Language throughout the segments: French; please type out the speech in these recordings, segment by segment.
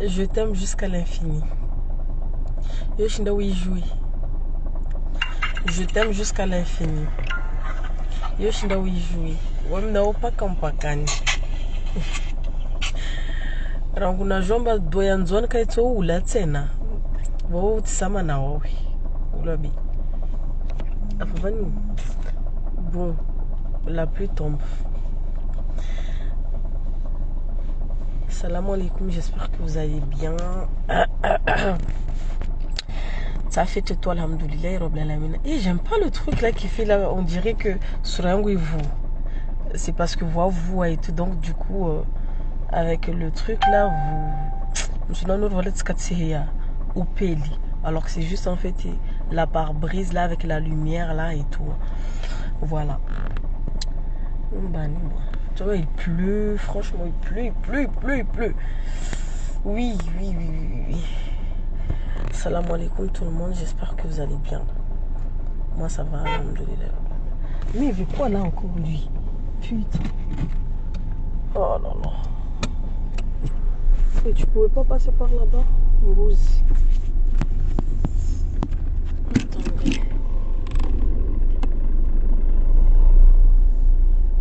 Je t'aime jusqu'à l'infini. Je t'aime jusqu'à l'infini. Yoshinda wijui. Wamna opaka mpakani. Ranguna jomba doya nzwana kaitso ula tena. Wo tsama na wowe. Ulabi. Afavani. Bon, la pluie tombe. Salam alaikum, j'espère que vous allez bien. Ça fait de toi, alhamdoulilah, et j'aime pas le truc là qui fait là, on dirait que sur un vous. C'est parce que vous et tout, donc du coup, avec le truc là, vous. Alors que c'est juste en fait la pare-brise là avec la lumière là et tout. Voilà. Tu vois, il pleut, franchement, il pleut. Oui. Salam alaikum tout le monde, j'espère que vous allez bien. Moi ça va, alhamdoulilah. Mais il veut quoi là encore lui? Putain. Oh là là. Et tu pouvais pas passer par là-bas? Mbouzi. Attendez.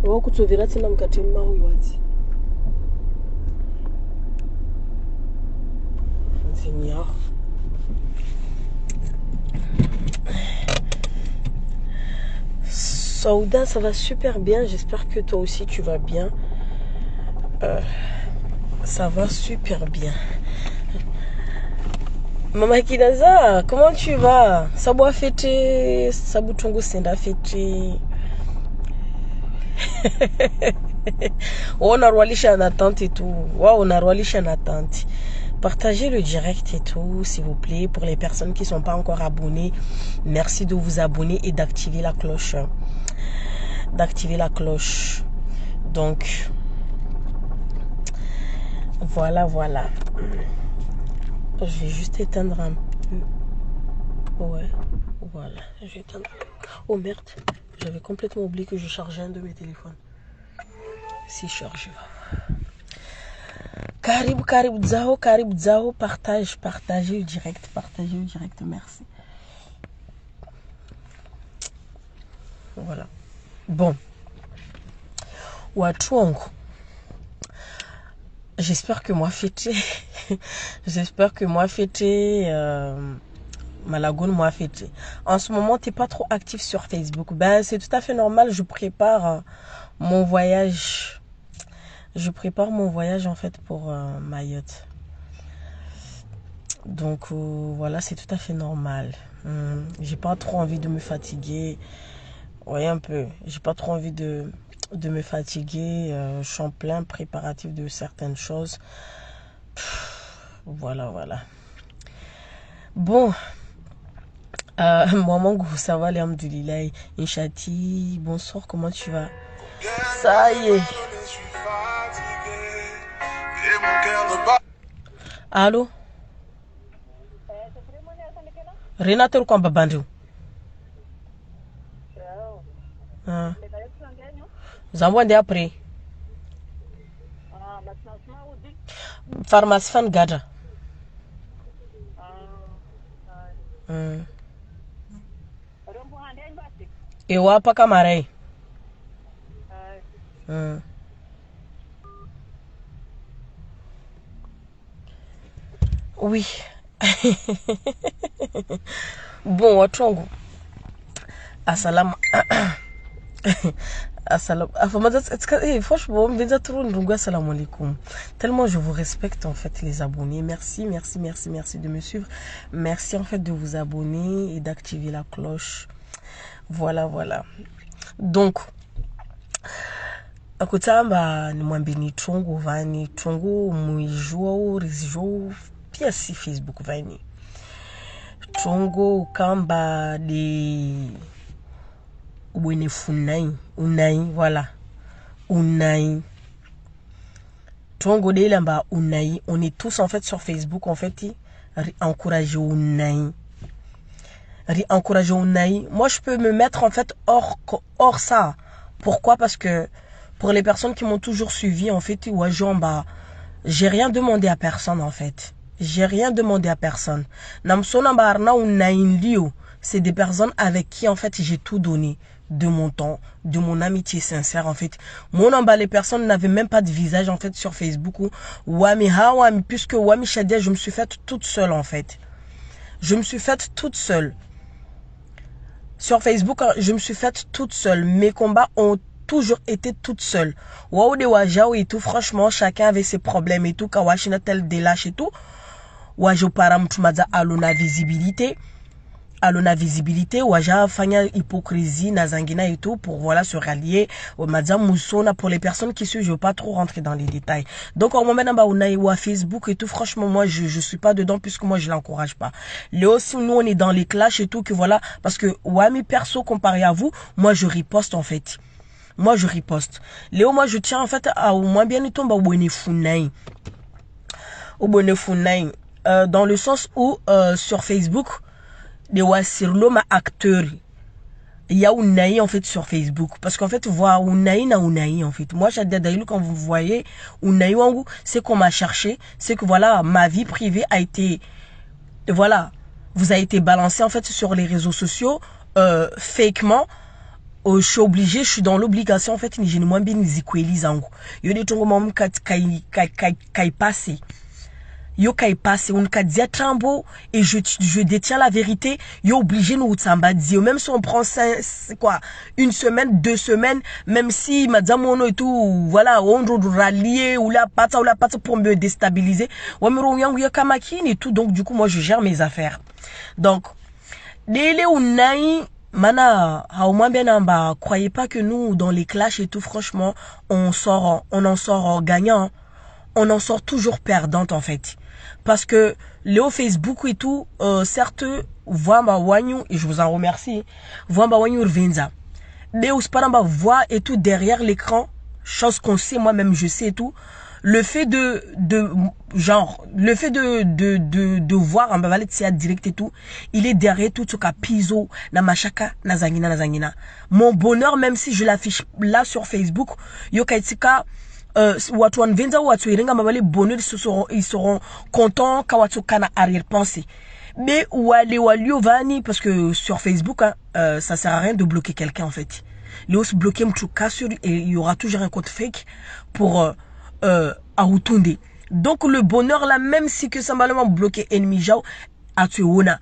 Wakutsovera tena mukati mumahuywadzi. Seigneur. Saouda, ça va super bien. J'espère que toi aussi tu vas bien. Ça va super bien. Maman Kinaza, comment tu vas? Sabwa fêter, Sabutongo senda fêter. On a roalisha en attente et tout. Waouh, on a roalisha en attente. Partagez le direct et tout, s'il vous plaît. Pour les personnes qui ne sont pas encore abonnées, merci de vous abonner et d'activer la cloche. Donc, voilà. Je vais juste éteindre un peu. Ouais, voilà. Je vais éteindre. Oh merde, j'avais complètement oublié que je chargeais un de mes téléphones. Si charge va. Karibu Zao, partagez le direct, merci. Voilà. Bon. Watuongo. J'espère que moi fêté. Malagoun moi fêté. En ce moment, t'es pas trop actif sur Facebook. Ben, c'est tout à fait normal. Je prépare mon voyage. En fait pour Mayotte. Donc voilà, c'est tout à fait normal. J'ai pas trop envie de me fatiguer. Ouais, un peu. J'ai pas trop envie de me fatiguer. Je suis en plein préparatif de certaines choses. Voilà. Bon. Maman, ça va, alhamdoulilah. Inchati, bonsoir, comment tu vas? Ça y est. Allô? Renato kwa babandu. Zamwande après. Pharmacie fan gada. Ewa pa kamarai. Oui. Bon, watongo. Assalam. Franchement, assalamu alaikum. Tellement je vous respecte en fait les abonnés. Merci de me suivre. Merci en fait de vous abonner et d'activer la cloche. Voilà. Donc, akutamba ni mwambini tongo vani tongo muijua rizjo pia si Facebook vani tongo kamba de ubwene funai unai voilà unai tongo de lamba unai. On est tous en fait sur Facebook en fait encourager unai. Moi je peux me mettre en fait hors ça. Pourquoi? Parce que Pour les personnes qui m'ont toujours suivi, en fait, ouais, bah, j'ai rien demandé à personne, en fait. J'ai rien demandé à personne. C'est des personnes avec qui, en fait, j'ai tout donné. De mon temps, de mon amitié sincère, en fait. Les personnes n'avaient même pas de visage, en fait, sur Facebook. Puisque Wami Shadia, je me suis faite toute seule, en fait. Je me suis faite toute seule. Sur Facebook, je me suis faite toute seule. Mes combats ont toujours été toute seule. Et tout, franchement, chacun avait ses problèmes et tout. Kawashina tel délache et tout. Wajo param tumaza alona visibilité. Alona visibilité, waja fanya hypocrisie, nazangina et tout, pour voilà se rallier. Madame Moussona, pour les personnes qui suivent, je veux pas trop rentrer dans les détails. Donc, au moment où on a Facebook et tout, franchement, moi, je suis pas dedans puisque moi, je l'encourage pas. Léo, si nous, on est dans les clashs et tout, que voilà, parce que, Wami perso, comparé à vous, moi, je riposte, en fait. Moi, je riposte. Léo, moi, je tiens, en fait, à au moins bien tomber au Bonefunaï. Au Bonefunaï. Dans le sens où, sur Facebook, de wasirlo ma acteur il y a Unaï en fait sur Facebook parce qu'en fait voir Unaï na Unaï en fait moi j'ai d'ailleurs quand vous voyez Unaï wangu c'est qu'on m'a cherché c'est que voilà ma vie privée a été voilà vous a été balancé en fait sur les réseaux sociaux fakement je suis obligé je suis dans l'obligation en fait ni je ne moins bien ni zikweli zangu yo de tongo mom kai passé yo kai passe on ka dia trambo et je détiens la vérité yo obligé nous tsamba dire même si on prend quoi une semaine 2 semaines même si madame ono et tout voilà on rallier ou la pata pour me déstabiliser wa miro yangu ya kamakini et tout donc du coup moi je gère mes affaires donc délé ou nai mana hauma benamba croyez pas que nous dans les clashs et tout franchement on en sort gagnant on en sort toujours perdante en fait. Parce que Léo Facebook et tout, certes, Vamba Wanyu, et je vous en remercie, Vamba Wanyu Rvenza. Léo Sparamba voit et tout derrière l'écran, chose qu'on sait, moi-même je sais et tout, le fait le fait de voir en bavalet direct et tout, il est derrière tout ce qu'a piso, na machaka, na zangina. Mon bonheur, même si je l'affiche là sur Facebook, yokaitika, watu wanvenza watu irenga mabali bonheur ils seront contents quand watu kana arrière-pensée mais wale vani parce que sur Facebook hein, ça sert à rien de bloquer quelqu'un en fait Léo se bloquer mtuka sur et il y aura toujours un compte fake pour Aoutunde donc le bonheur là même si que ça m'a bloqué ennemi jao atuona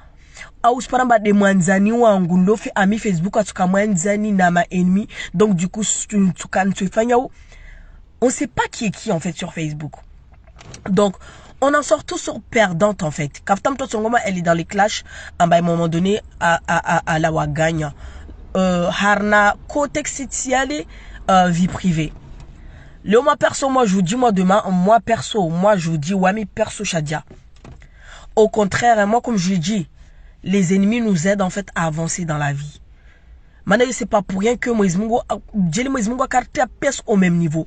au sparamba de mwanzani wangu ndofi ami Facebook atuka mwanzani na ma ennemi donc du coup tu kan tu fanya on sait pas qui est qui en fait sur Facebook. Donc, on en sort tous sur perdante en fait. Kaftam Totsongoma, elle est dans les clashs. À un moment donné, à la Wagagne. Harna, contexte vie privée. Le moi perso, moi je vous dis, moi demain, moi perso, moi je vous dis, Wami perso Shadia. Au contraire, moi comme je dis, les ennemis nous aident en fait à avancer dans la vie. Maintenant, c'est pas pour rien que Moïse Mungo a carté à pèse au même niveau.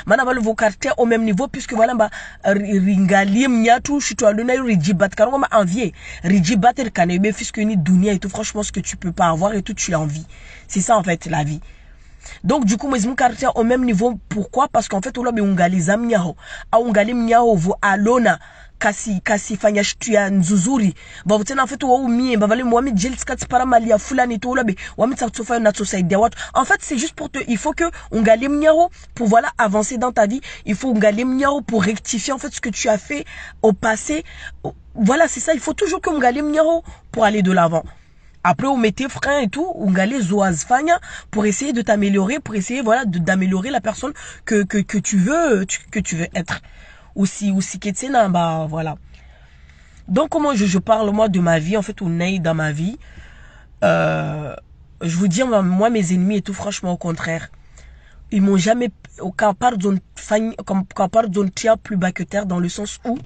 Mana balu vocarté au même niveau puisque voilà ba ringali mnyatu chito aluna rijibat karongo ma envier rijibat er kanebe puisque ni dunia et tout franchement ce que tu peux pas avoir et tout tu as envie c'est ça en fait la vie donc du coup moi mon caractère au même niveau pourquoi parce qu'en fait on l'a ungali zamnyao a ungali mnyao vo alona kasi fanya shtu ya nzuzuri ba tena en fait wa umie ba vale moi jelskati para malia fulani to labe wa mitsakufa na society watu en fait c'est juste pour te il faut que ungali mnyao pour voilà avancer dans ta vie il faut ungali mnyao pour rectifier en fait ce que tu as fait au passé voilà c'est ça il faut toujours que ungali mnyao pour aller de l'avant. Après, on mettait frein et tout, on galait zoaz fanya pour essayer de t'améliorer, pour essayer voilà d'améliorer la personne que tu veux être. Aussi qu'etsena bah voilà. Donc comment je parle moi de ma vie en fait ou naï dans ma vie. Je vous dis moi mes ennemis et tout franchement au contraire. Ils m'ont jamais aucun part d'une tia plus bas que terre dans le sens où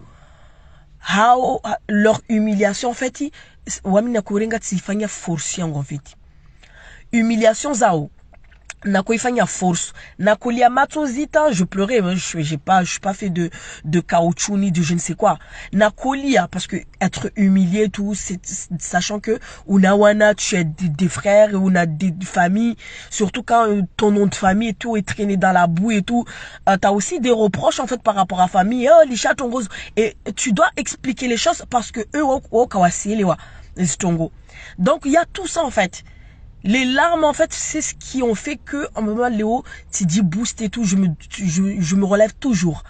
leur humiliation en fait wamina kurenga tsifanya force en fait humiliation zao nakoifanya force nakolia matozita, je pleurais, je suis pas fait de caoutchouc ni de je ne sais quoi, nakolia parce que être humilié tout, sachant que unawana tu as des frères, on a des familles, surtout quand ton nom de famille et tout est traîné dans la boue et tout, t'as aussi des reproches en fait par rapport à la famille, oh les chats rose, et tu dois expliquer les choses parce que eux donc il y a tout ça en fait. Les larmes, en fait, c'est ce qui ont fait que, en moment, Léo, tu dis boost et tout, je me relève toujours.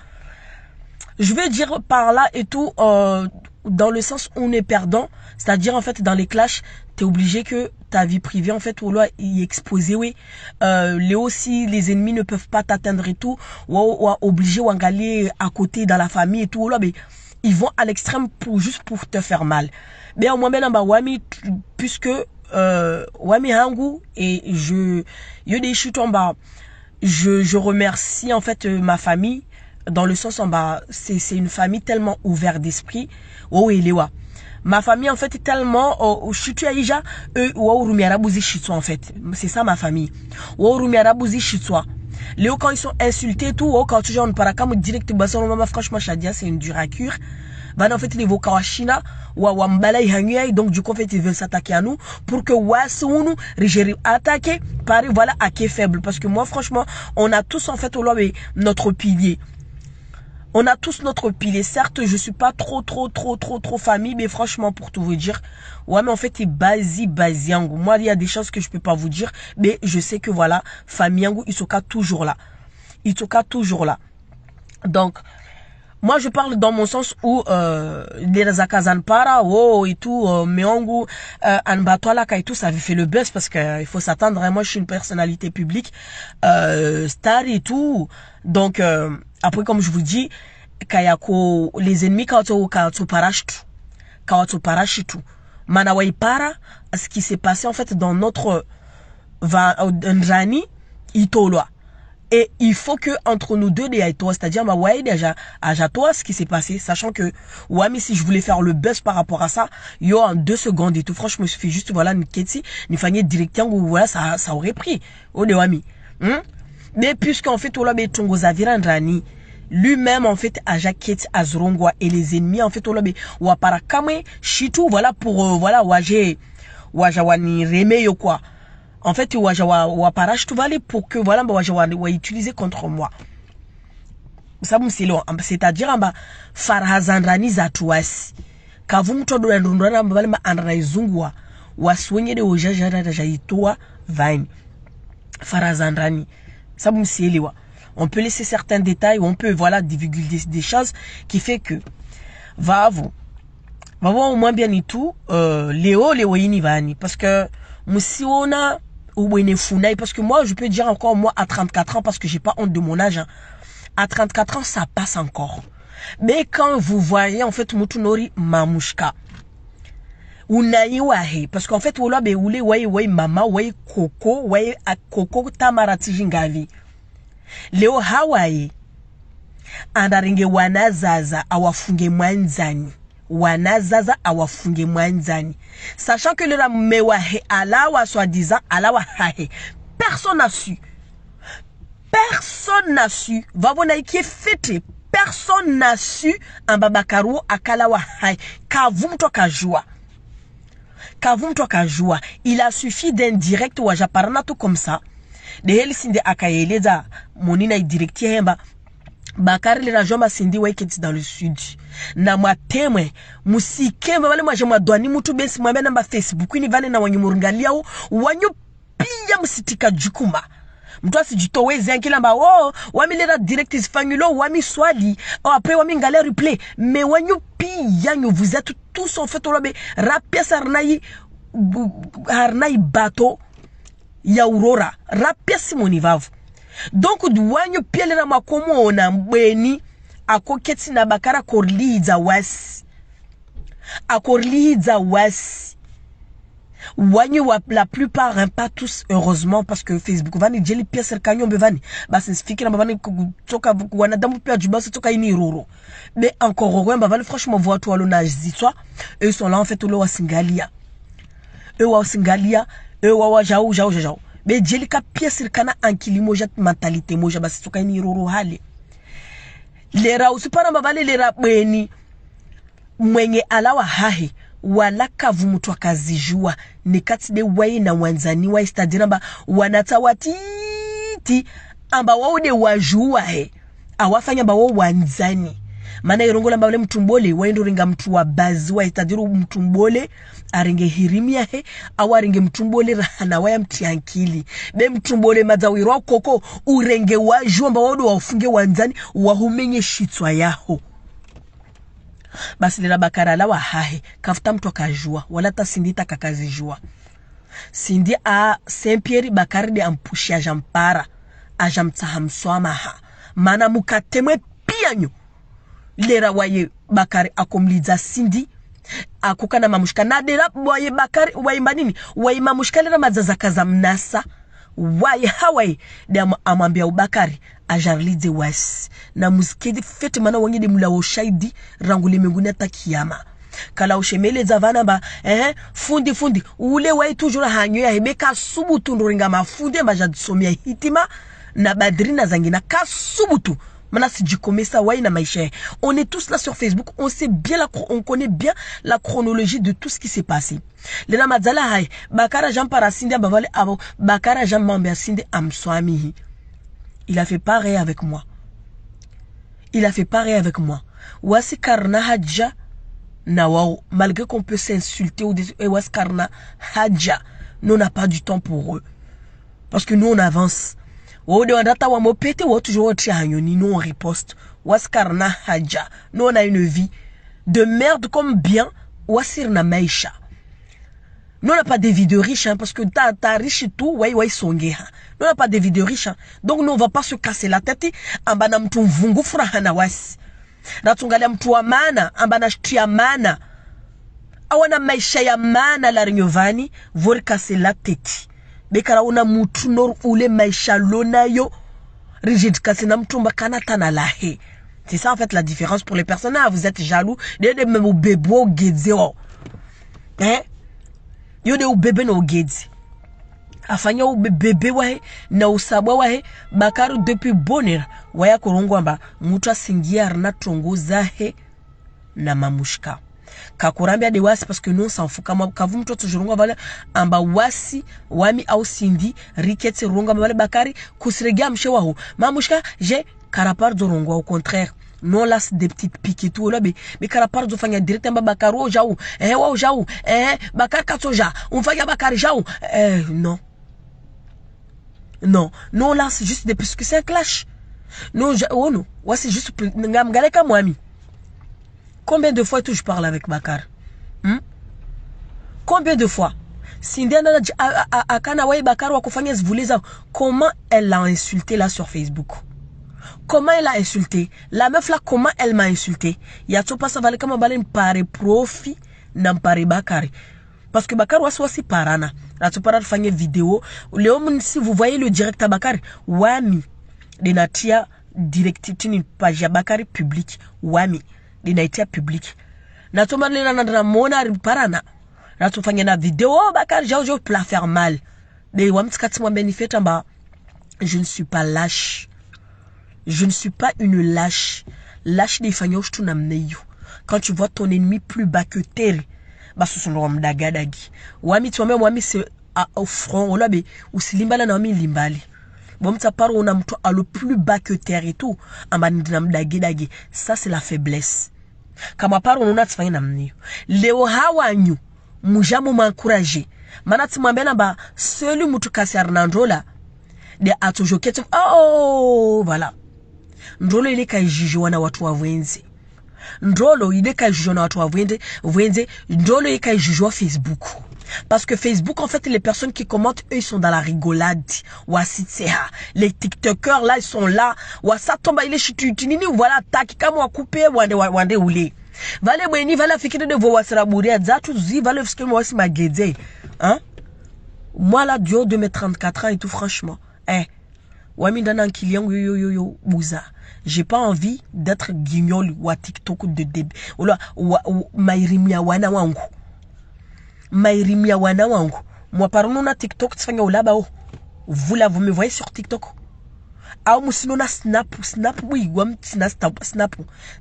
Je vais dire par là et tout, dans le sens où on est perdant, c'est-à-dire, en fait, dans les clashs, t'es obligé que ta vie privée, en fait, ou là, y exposer, oui. Léo, si les ennemis ne peuvent pas t'atteindre et tout, ou obligé ou aller à côté dans la famille et tout, là, mais ils vont à l'extrême juste pour te faire mal. Mais au moins, wami, puisque, wami hangu, et je remercie en fait ma famille, dans le sens en bas, c'est une famille tellement ouverte d'esprit. Oh et lewa. Ma famille en fait est tellement chutu aija en fait. C'est ça ma famille. Léo quand ils sont insultés tout, quand tu genre par comme direct franchement Shadia c'est une dure à cuire. Ben en fait les Kawashina wa mbalai hangui, donc du coup en fait ils veulent s'attaquer à nous pour que wasunu rigérer attaquer pareil voilà à qui est faible, parce que moi franchement on a tous en fait au lobby notre pilier. On a tous notre pilier. Certes, je suis pas trop famille, mais franchement, pour tout vous dire, ouais, mais en fait, c'est basi. Moi, il y a des choses que je peux pas vous dire, mais je sais que voilà, famille, ils sont toujours là. Ils sont toujours là. Donc, moi, je parle dans mon sens où, les Zakazan para, et tout, Meongu, Anbatoala, et tout, ça avait fait le buzz parce que il faut s'attendre. Moi, je suis une personnalité publique, star et tout. Donc, après, comme je vous dis, Kayako, les ennemis, quand tu parachutu, Manawai para, ce qui s'est passé, en fait, dans notre, Nrani, Itoloa. Et il faut que entre nous deux, c'est-à-dire ma ouais déjà à toi ce qui s'est passé, sachant que ouais mais si je voulais faire le buzz par rapport à ça, yo en 2 secondes et tout, franchement je me suis fait juste voilà une ketsi, une fanier directement où voilà ça aurait pris au de wami. Mais puisqu'en fait ola be tongo zaviran rani lui-même en fait à Jacket Azrongwa et les ennemis en fait ola be wa para kame shitu voilà pour voilà wajawani remeyo quoi. En fait, wa parach tout va pour que voilà, wa utiliser contre moi. Ça c'est-à-dire amba farhazandrani zatuasi. Kavum todo ndundana mbale ma anraizungwa waswenye de ojajara jaitoa vine. Farhazandrani. Ça on peut laisser certains détails, on peut voilà divulguer des choses qui fait que va voir au moins bien et tout Léo ini vani parce que musiona parce que moi je peux dire encore moi à 34 ans parce que j'ai pas honte de mon âge hein. À 34 ans ça passe encore, mais quand vous voyez en fait mutunori mamushka unaiwahe parce qu'en fait wala be ule wai mama wai koko wai akoko tamarati jingavi leo hawaii andaringe wanazaza awafunge mwanzani sachant que le mewahe alawa soi-disant alawa hahe personne n'a su va voir qui est fêté, personne n'a su en babakaru akalawa hahe kavumto kajua il a suffi d'un direct ou ajaparana tout comme ça de helsinde akayeleza monina directie hemba Bakari le rajoma sindi waiketi dans le sud. Na mwatemwe musike mbale mwaje mwadwani mutu bensi mwambe namba Facebook ni vane na wanyumurungalia wanyu pia msitika jukuma. Mtu asijitoweze yankila mba wamilera direct fangulo wami swali après wami ngale replay mais wanyu pia nyo vous êtes tous en fait olobe rapia sarnayi bato ya aurora rapia simonivavu. Donc douanyo piele na makomo na mbweni akoketi na bakara korliza wasi wanyo la plupart hein, pas tous heureusement parce que Facebook vani jeli pièce kanyo bevani basi fikira mbani toka wanadamu pia jubasa toka ini roro mais encore heureux mbani franchement voir toi l'ona zitwa eux sont là en fait le wasingalia eux wa jao be jelika pièce kana ankili moja mentalité moja basi soka ni roro hali lera usipara mabale lera bweni mwenye alawa hahe wala kavu mtu akazijua ni kati de wai na wanzani wa istadira mba wanatawatiti amba wao de wajua he awafanya ba wao wanzani mana irongola mbale mtumbole waendo ringa mtu wa bazi wa istadiru mtumbole aringe hirimia he awaringe mtumbole rahana waya mtiankili be mtumbole mazawiro koko urenge wajua mba wao wafunge wanzani wahumenye shitwa yaho basi lera Bakari alawa hahe kafuta mtu akajua wala ta Cindy ta kakazijua Cindy a Saint-Pierre Bakari de ampushi ajampara ajamtahamswama ha mana mukatemwe pianyo lera waye Bakari akomliza Cindy akukana mamushka na dera waye Bakari waye manini waye mamushka lera mazazaka za mnasa waye hawaye de amambia Bakari ajarlize wasi na muskedi fete mana wangi de mula shaidi rangule mengune ta kiyama kala ushemele zavana ba fundi ule wai toujours hanyo ya hebeka subutu ndoringa mafundi majadisomia hitima na badrina zangina ka subutu mana sijikomesa wai na maisha. On est tous là sur Facebook, on sait bien on connaît bien la chronologie de tout ce qui s'est passé. Le namadzala hay Bakara Jean Parasinde bavale abo Bakara Jean Mambiasinde amswami. Il a fait pareil avec moi. Il a fait pareil avec moi. Wasi karna hadja na wao, malgré qu'on peut s'insulter ou des wasi karna hadja, nous on n'a pas du temps pour eux. Parce que nous on avance. Nous on riposte. Wasi karna hadja. Nous on a une vie de merde comme bien. Wasi na maisha. Nous on n'a pas des vies de riches, hein, parce que t'as riche et tout, ouais, songe. Nous on n'a pas des vies de riches, hein. Donc nous on va pas se casser la tête. Ambana mtu mvungu furahana wasi. Natungalia mtu wa maana, ambana shtia maana. Awana maisha ya maana la rinyovani, vori casser la tête. Bekara una mtu nor ule maisha lona yo, rigid casser na mtu mbakana tana lahe. C'est ça en fait la différence pour les personnes. Ah, vous êtes jaloux. De même au bébé au guézéo. Hein? Yo de bébé no gedi afanya bébé wae na usabwa wae Bakari depuis bonera waya kurongwa mba mutu asingia na tongoza he na mamushka kakurambia de wasi parce que nous s'en fout kama kavu mtu tujurungwa vale amba wasi wami au Cindy rikete ronga vale Bakari kusregia mshewa ho mamushka je karapar dorongwa au contraire non là c'est des petites piques et tout là mais carapar do fanya directement Bakari o jaou wa jaou Bakari katoja on fanya Bakari jaou non là c'est juste des parce que c'est un clash non non ouais c'est juste ngamgale ka mwami. Combien de fois je parle avec Bakari combien de fois Cindy akana wa Bakari wa kufanya zivuliza comment elle l'a insulté là sur Facebook. Comment elle a insulté? La meuf là, comment elle m'a insulté? Y'a tout pas ça valait comme un pare profi, n'a pare Bakari. Parce que Bakari was si parana. Là, tu parles de faire une vidéo. Léon, si vous voyez le direct à Bakari, wami, de natia directive, une page à Bakari public, wami, de natia public. Là, tu parles de mona parana. Là, tu fais une vidéo, Bakari, j'ai plat faire mal. De wami, tu m'as bénéficié en bas. Je ne suis pas lâche. Je ne suis pas une lâche. Lâche des fagnoches tout n'amneyo. Quand tu vois ton ennemi plus bas que terre, bah ce sont les dagadagi. Wami tu même wami c'est au front ou là be ou si limbala na wami limbali. Bon ta part on a mtu à le plus bas que terre et tout. Ambandinam dagadagi. Ça c'est la faiblesse. Kama part on a tfanya namneyo. Leo hawanyu mujamu m'encourager. Manati mwambena ba celui mutu kasi arnandola de atojokete. Oh voilà. Ndolo ile kaijijwa na watu wa Vwenze. Ndolo ile kaijijwa na watu wa Vwenze. Ndolo ile kaijijwa Facebook. Parce que Facebook, en fait, les personnes qui commentent, eux, ils sont dans la rigolade. Les TikTokers, là, ils sont là. Wasa tomba ile chitutinini, voilà, taki kama wakupe, wande ule. Vale mweni, vale fikiri de vo wasraburia, zatu zi, vale fiskiri mwasi magede. Hein? Moi, là, du haut de mes 34 ans et tout, franchement. Wami dana nkiliangu yo bouza. J'ai pas envie d'être guignol ou à TikTok de début. Ou mairimia wana wangu. Moi, par nous, na TikTok, tu fais un olaba. vous là, vous me voyez sur TikTok. Ah, musinona snap oui, wam tina snap.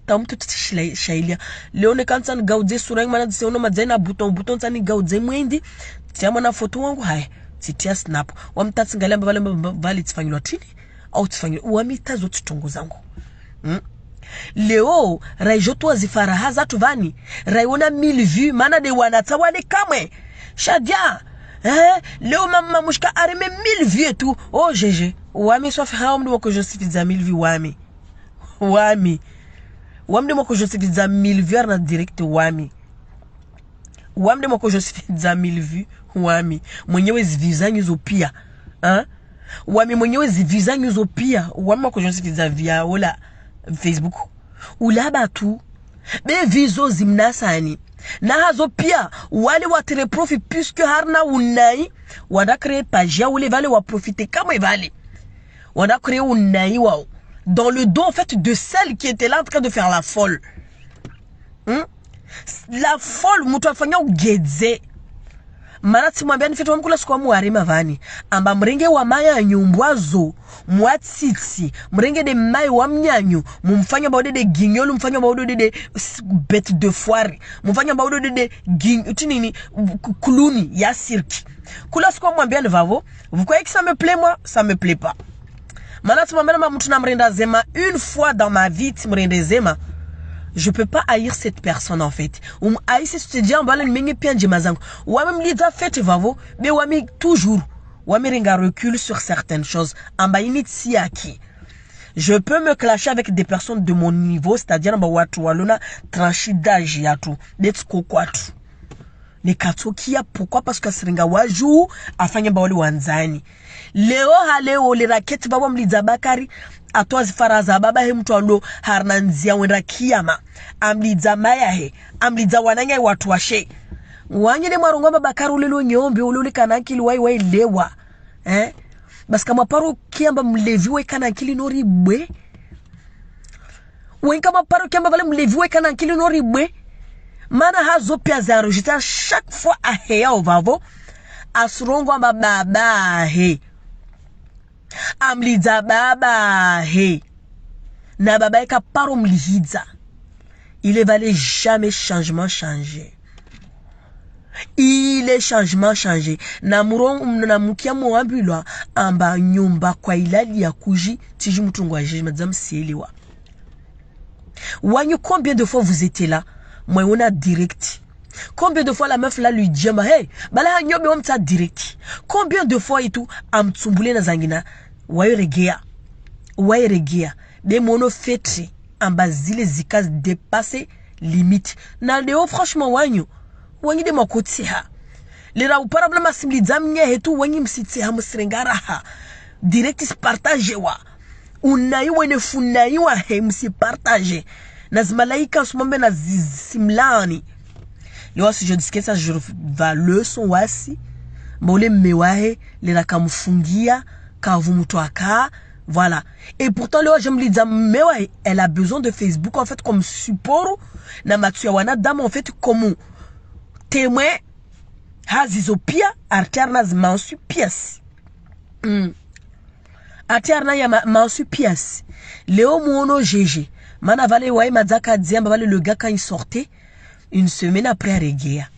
Tam tout shailia. Leone kansan gaudze surang mana se ono madzena bouton tani gaudze mwendi. Tia mana photo wangu hai. Titia snap. Wam tatsingalia mbale mbali tifanywa tini. Au tifanywa. Wami tazo tutongo zangu. Leo raijoto azifaraha zatu vani. Raiona 1000 vues mana de wanata wale kamwe. Shadia. Leo mama mushka areme 1000 vues et tout. Oh GG. Wami soit fait un de que je suis fait 1000 vues wami. Wami de moi que je suis fait 1000 vues na direct wami. Wami de moi que je suis fait 1000 vues wami. Mwenyewe zivizanyu zopia. Wami mwenyewe zivizanyu zopia. Wami moi que je suis fait via ola Facebook. Ula batu. Be vizo zimnasani. Na hazo pia wale watire profit puisque harna unai wada créer page ya wale vale wa profiter kama vale. On a créé un naïwa dans le dos en fait de celle qui était là en train de faire la folle. La folle, mutu afanya ugeze. Manati mwambia nifetu wa mkula sikuwa muarima vani. Amba mrenge wa maya nyumbwazo, muatiti, mrenge de mai wa mnyanyu, mumfanya baude de guignol, mumfanya baude de bête de foire, mumfanya baude de guignol, kuluni, ya cirque. Kula sikuwa mwambia nivavo, vous croyez que ça me plaît moi? Ça me plaît pas. Une fois dans ma vie, je peux pas haïr cette personne en fait. Ou haïr ce dire en ou même les fait mais ou toujours ou recul sur certaines choses. Je peux me clasher avec des personnes de mon niveau, c'est-à-dire tranché d'âge et tout. Les katokia pourquoi parce que seringa waju afanya bawali wanzani leo haleo le raketi baba mliza bakari atwazi faraza baba he mtu alo harnanzia wenda kiyama amliza maya he amliza wananya watu washe wanye de marungomba bakari ulelo nyombe ulule kanakili wai lewa bas kama paro kiamba mlevi we kanakili noribwe wen kama paro kiamba vale mlevi we kanakili noribwe. Mana hazo pia za enregistre chaque fois a heya ovavo asurongo baba he amliza baba he na baba eka paro mlihiza il valait jamais changement changé. Il est changement changé na murongo na mukia muambilwa amba nyumba kwa ilali ya kuji tiji mutungwa jeje madame sielewa. Wanyu combien de fois vous étiez là? Moi on a direct. Combien de fois la meuf là lui dit hey bala nyobe on t'a direct. Combien de fois et tout am tsumbule na zangina waye regea des mono fetri ambazile zikas dépasser limite na leo franchement wanyu de makoti ha lera u problème asimli zamnya hetu wanyi msiti ha musrengara ha direct partage wa unai wene funai wa he msi partage nazimalaika sumambe na simlani leo si je disque ça je va leçon wasi mbole mewahe lera kamfungia kavumutoaka voilà et pourtant le j'aime li mewahe elle a besoin de Facebook en fait comme support na matuya wana dame en fait comme témoin hazizopia arterna mansu pièce arterna ya mansu pièce Léo Muono GG mana vale wae madzaka diamba vale le gars quand il sortait une semaine après Aregia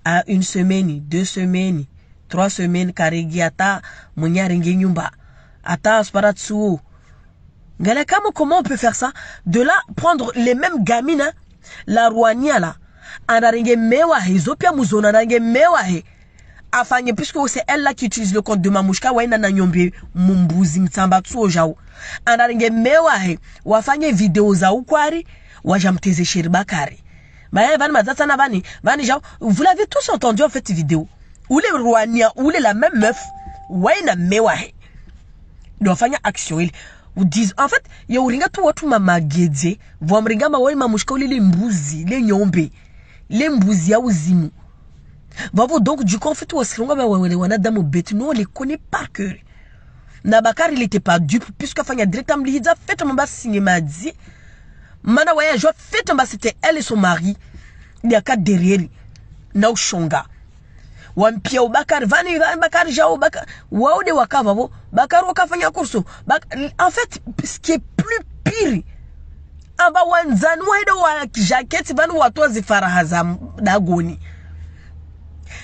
à une semaine 2 semaines 3 semaines karegiata munya renge nyumba ata sparatsu ngala comment on peut faire ça de là prendre les mêmes gamines hein? La Rouania là andarenge mewa hizopia muzona nange mewa he afanye puisque c'est elle là qui utilise le compte de Mamouchka waina na nyombe mumbuzi mtsamba tsuo jao andarenge mewa he wafanye video za ukwari wajamteze Shiribakari mais van mazata na vani jao vous l'avez tous entendu en fait vidéo ou les Rouania ou les la même meuf waina mewa he do fanya action ile ou disent en fait ya uringa tu watu mamageze vomringa mawe Mamouchka uli mbuzi le nyombe les mbuzi ya uzimu vavo donc du coup en fait wasironga ba wana damo bête nous on les connaît par cœur na Bakari il était pas dupe puisque fanya directement liza fait mon bas signé m'a dit mana waya jo fait c'était elle et son mari il y a quatre derrière na ushonga wampia ubakari vani bakari jao bakari waude wakava bo bakari wakafanya kursu en fait ce qui est plus pire aba wanzani waido wa jacket vani watu wazifaraha za dagoni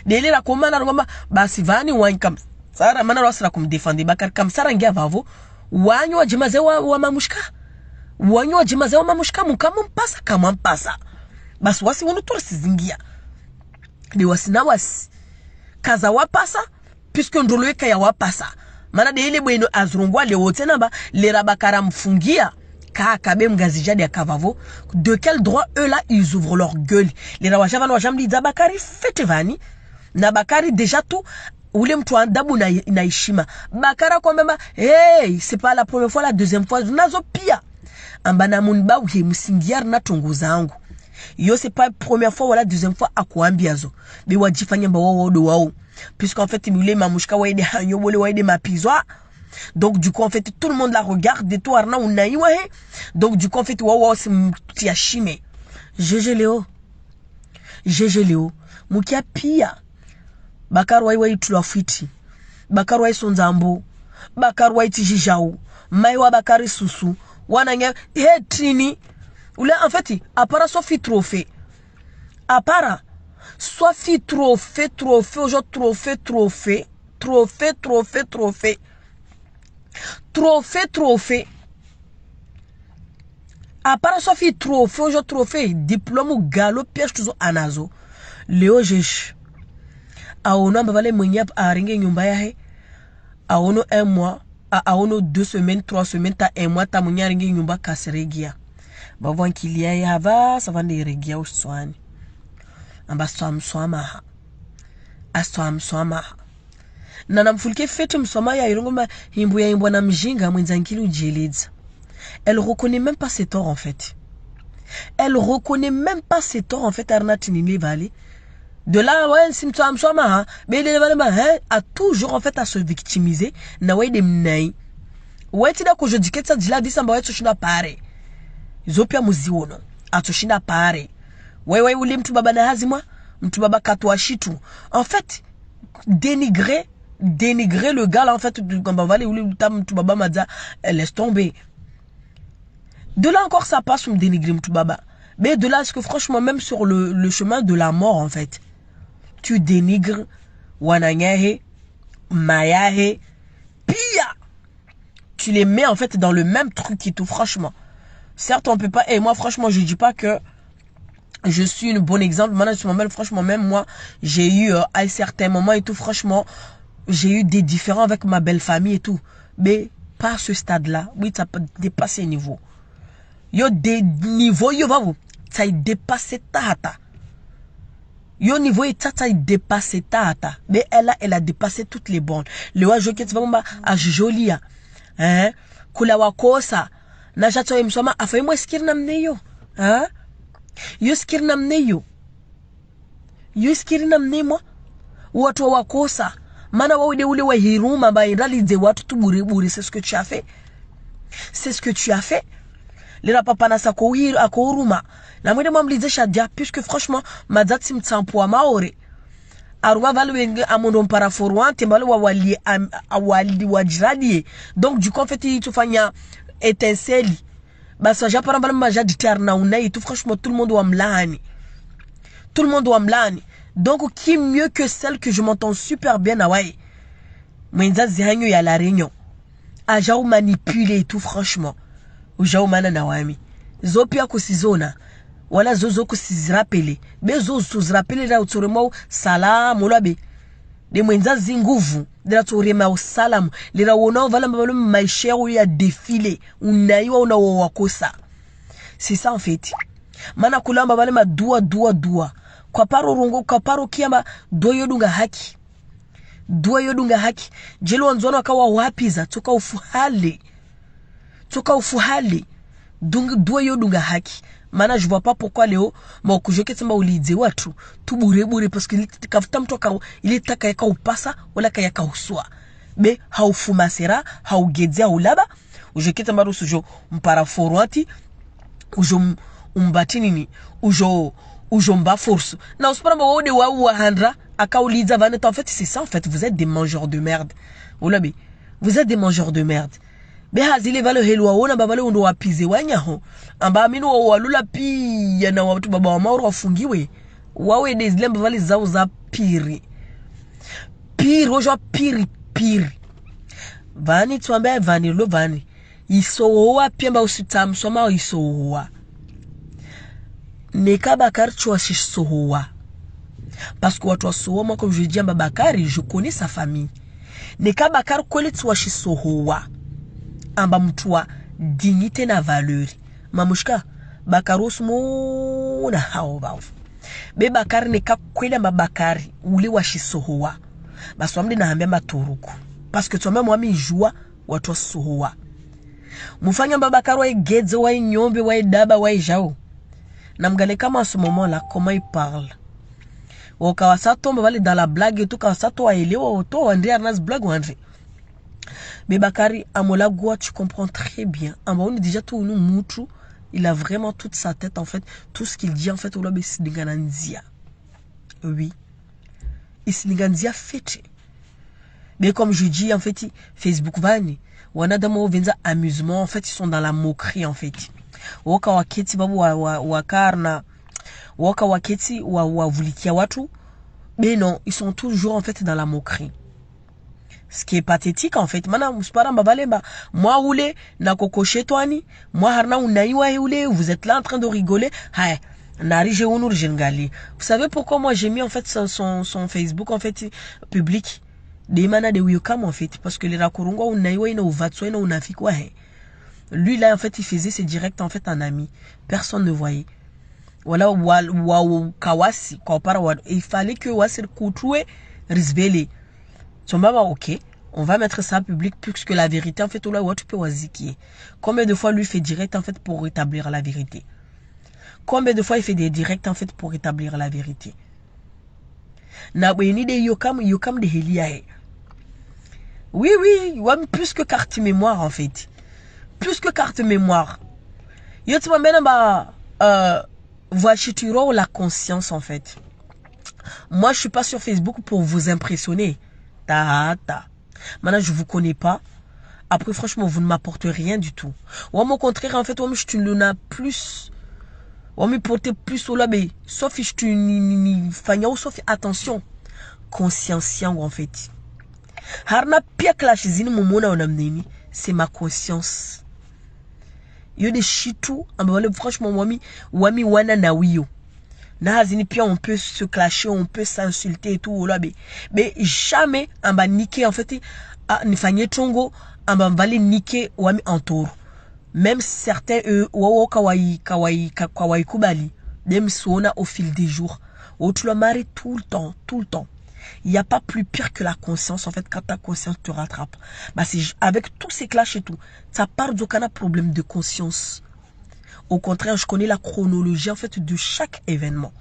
delira komana ngoma basi vani wankam sara mana rasra kumdefende bakari kamsara ngia vavo wanyu wajimaze wa mamushka wanyu wajimaze wa mamushka mukamumpasa kamampasa basi wasi wono torsi zingia de wasina wasi kaza wapasa puisque ndoloweka ya wapasa mana de ile bweno azrungwa le wote namba le rabakara mfungia kabe mgazijadi akavavo de quel droit eux là ils ouvrent leur gueule les rawajavana wajamli zabakari fetevani na bakari déjà tout ule mtu andabu na heshima bakara kwa mema hey c'est pas la première fois la deuxième fois nazo pia ambana munba uye msingiar na tongo zangu yo c'est pas première fois wala deuxième fois akuambiazo be wajifanya mba wao puisqu'en fait imule mamushka waide hanyo bole waide mapizwa donc du coup en fait tout le monde la regarde de toi arna unaiwa he donc du coup en fait wao tiashime GG Léo mukia pia bakar wai tulafiti bakar wai sonzambo bakar wai tijijao maiwa bakari susu wananya trini ule en fait apara sofi trophée apara sofi trophée aujourd'hui trophée apara sofi trophée aujourd'hui trophée diplôme galo piège toujours anazo Léo jesh aono mbavale mwenye aringe nyumba yahe aono 1 mois aono 2 semaines 3 semaines ta 1 mois ta mwenye aringe nyumba kaseregia bavon kilia ya hava savande regia uswani amba swama na namfulike fete msoma ya irongoma himbo na mjinga mwenzankilu ujieleza. Elle reconnaît même pas ses torts en fait. Elle reconnaît même pas ses torts en fait Arnatinini Valley. De là ouais simswam swama mais le a toujours en fait à se victimiser na ouais dem nai. Ouais tida ko jodiketsa dila disamba ouais tshina pare. Zopia muziwono atoshinda pare. Ouais ule mtu baba na hazimwa mtu baba katwa shitu. En fait dénigrer le gars là en fait quand on va aller où tam tu baba madza laisse tomber. De là encore ça passe me dénigrer tu baba. Mais de là est-ce que franchement même sur le chemin de la mort en fait tu dénigres wananyahe mayahe pia tu les mets en fait dans le même truc et tout franchement. Certes on peut pas et moi franchement je dis pas que je suis une bonne exemple. Maintenant, franchement, même moi, j'ai eu à certains moments et tout, franchement, j'ai eu des différends avec ma belle famille et tout. Mais pas à ce stade-là. Oui, ça peut dépasser le niveau. Yo des niveaux, yo va vous. Ça a dépassé ta. Yo niveau et ça a dépassé ta. Mais elle a dépassé toutes les bornes. Le wa joket va mba a jolia. Hein? Kula wakosa. Na jato emsoma afai mo skir namne yo. Hein? Yo skir namne mo watu wakosa mana waude ule wa hiruma ba iralize watu tu bure c'est ce que tu as fait le papa na sa ko hir akoruma na mwede mwamlize shadia puisque franchement madzati mtsampo maore aruma valwe amondo paraforwante mbalo wali wajradie donc du coup en fait tufanya étincelle. Bah ça j'ai pas mal maja diterna unai tout franchement tout le monde wa mlani. Donc qui mieux que celle que je m'entends super bien à ouais. Mwenza zihanyo ya la réunion. A jao manipuler tout franchement. Ou jao mana na wami. Zopia ko sizona. Wala zozo ko sizrapele. Be zozo zrapele ra utoremo salamu labe. De mwenza zinguvu de la torema au salamu le rawona vala mbalo maisha où il y a défilé unaiwa una wakosa. C'est ça en fait. Mana kulamba vale ma dua kwa paro kiamba doyo dunga haki jelo wanzono akawa wapiza toka ufuhali doyo dunga haki. Mana je vois pas pourquoi Léo ma kujoke tsamba ulize watu tu bure parce que kafuta mtu il est taka upasa wala kayaka uswa be haufumasera haugedzea ulaba ujoke tsamba rusujo mpara forwati ujo umbatini ni ujo mba force na usipara wode wa handra Akaouliza Vanet, en fait, c'est ça, en fait. Vous êtes des mangeurs de merde. Vous êtes des mangeurs de merde. Behazile valo helwa ona babale undo wapize wanyaho. Amba amino walula pi ya na watu baba wa mauro wafungiwe. Wawe dezlemba vale zao za piri. Piri, wajwa piri. Vani tuambia vani lo vani. Isohoa piamba usitam soma isohoa. Neka Bakari chwa shisohoa. Parce que watu wasohoma, comme je dis à Bakari, je connais sa famille. Neka Bakari kwele tuwa shisohoa. Amba mtuwa dignité na valeur. Mamushka, Bakari osmo na hao bavu. Be Bakari neka kwele Bakari ule wa shisohoa. Baso amde na hambia maturuku. Parce que tuambia mwami jua watu wasohoa. Mufanya Bakari wa gedze, wa nyombe, wa daba, wa jao. Namgale kama à ce moment-là, comment il parle. Au Kawasato, on va aller dans la blague et tout. Kawasato a élé au auto, André Arnas blague ou André. Mais Bakari, à Molagua, tu comprends très bien. On est déjà tout nous moutrou. Il a vraiment toute sa tête, en fait. Tout ce qu'il dit, en fait, on l'a Islinganzia. Oui. Islinganzia fait. Mais comme je dis, en fait, Facebook vani. On a des amusement, en fait, ils sont dans la moquerie, en fait. Waka waketi babu wakarna waka waketi wavulikia watu, mais non, ils sont toujours en fait dans la moquerie, ce qui est pathétique en fait. Mana muspara babalemba moi oule na kokoshe toani moi harna unaiwa oule, vous êtes là en train de rigoler. Hai nari je unur jengali. Vous savez pourquoi moi j'ai mis en fait son Facebook en fait public des mana de Wiyokam en fait, parce que les rakurunga unaiwa ina uvatso ina unafikwa he. Lui, là, en fait, il faisait ses directs, en fait, en ami. Personne ne voyait. Voilà, kawasi, il fallait que Wasser Koutoué risbele. Son maman, ok, on va mettre ça en public, puisque la vérité, en fait, tu peux waziki. Combien de fois lui fait direct, en fait, pour rétablir la vérité? Combien de fois il fait des directs, en fait, pour rétablir la vérité? Na ni de Yokam de Heliae. Oui, plus que carte mémoire, en fait. Plus que carte mémoire. Yo tu m'amènes voiture la conscience en fait. Moi je suis pas sur Facebook pour vous impressionner. Maintenant je vous connais pas. Après franchement vous ne m'apportez rien du tout. Ou au contraire en fait je ne l'ai plus. Ou me porter plus au labé. Sauf je tu ni sauf attention. Consciencien en fait. Harna pia clash zini momona onamneni. C'est ma conscience. Yo de chitou, franchement, wami wana na wiyo. Na hazini pia on peut se clasher, on peut s'insulter et tout, là, mais jamais, on va niquer, en fait, nifanye tongo, on va niquer wami entour. Même certains, wawo kawaii kubali, dem suona au fil des jours. Tu le maries tout le temps. Il n'y a pas plus pire que la conscience, en fait, quand ta conscience te rattrape. Bah, avec tous ces clashs et tout, ça part d'aucun problème de conscience. Au contraire, je connais la chronologie, en fait, de chaque événement.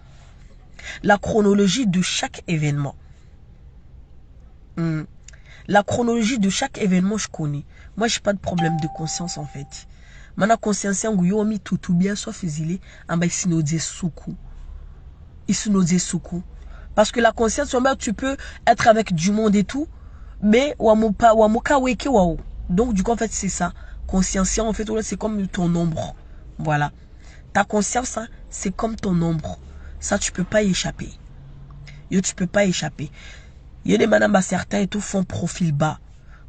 La chronologie de chaque événement. La chronologie de chaque événement, je connais. Moi, je n'ai pas de problème de conscience, en fait. Maintenant, conscience, c'est un gouillon, tout bien, sauf exilé, en bas, ici, soukou. Parce que la conscience, tu peux être avec du monde et tout, mais donc du coup en fait c'est ça. Conscience en fait c'est comme ton ombre. Voilà. Ta conscience c'est comme ton ombre. Ça tu peux pas y échapper. Tu peux pas y échapper. Il y a des madame certains et tout font profil bas.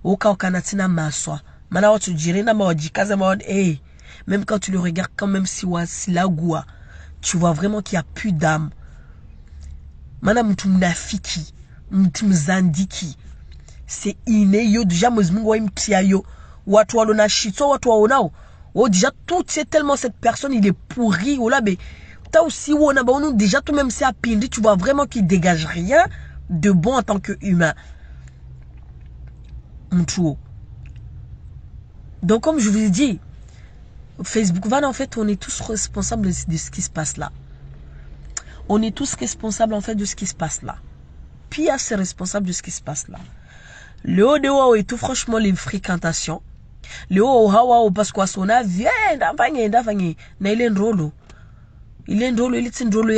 Au cas où kanatina maswa. Maintenant tu dirais na ma kaza ma hey. Même quand tu le regardes quand même si la goua, tu vois vraiment qu'il y a plus d'âme. Mana mtu mnafiki, mtu mzandiki. C'est inné yo déjà Mungu wa imtia yo. Watu walona shito, watu waonao. Oh déjà tout c'est tellement cette personne il est pourri ou là mais t'as aussi wona ba on déjà tout même c'est à pindi, tu vois vraiment qu'il dégage rien de bon en tant que humain. Mtu. Donc comme je vous ai dit, Facebook Van en fait on est tous responsables de ce qui se passe là. On est tous responsables en fait de ce qui se passe là. Pia c'est responsable de ce qui se passe là. Le haut de haut et tout franchement les fréquentations. Le haut hawa parce que son avis ndafanye na ile ndrolo. Ile ndrolo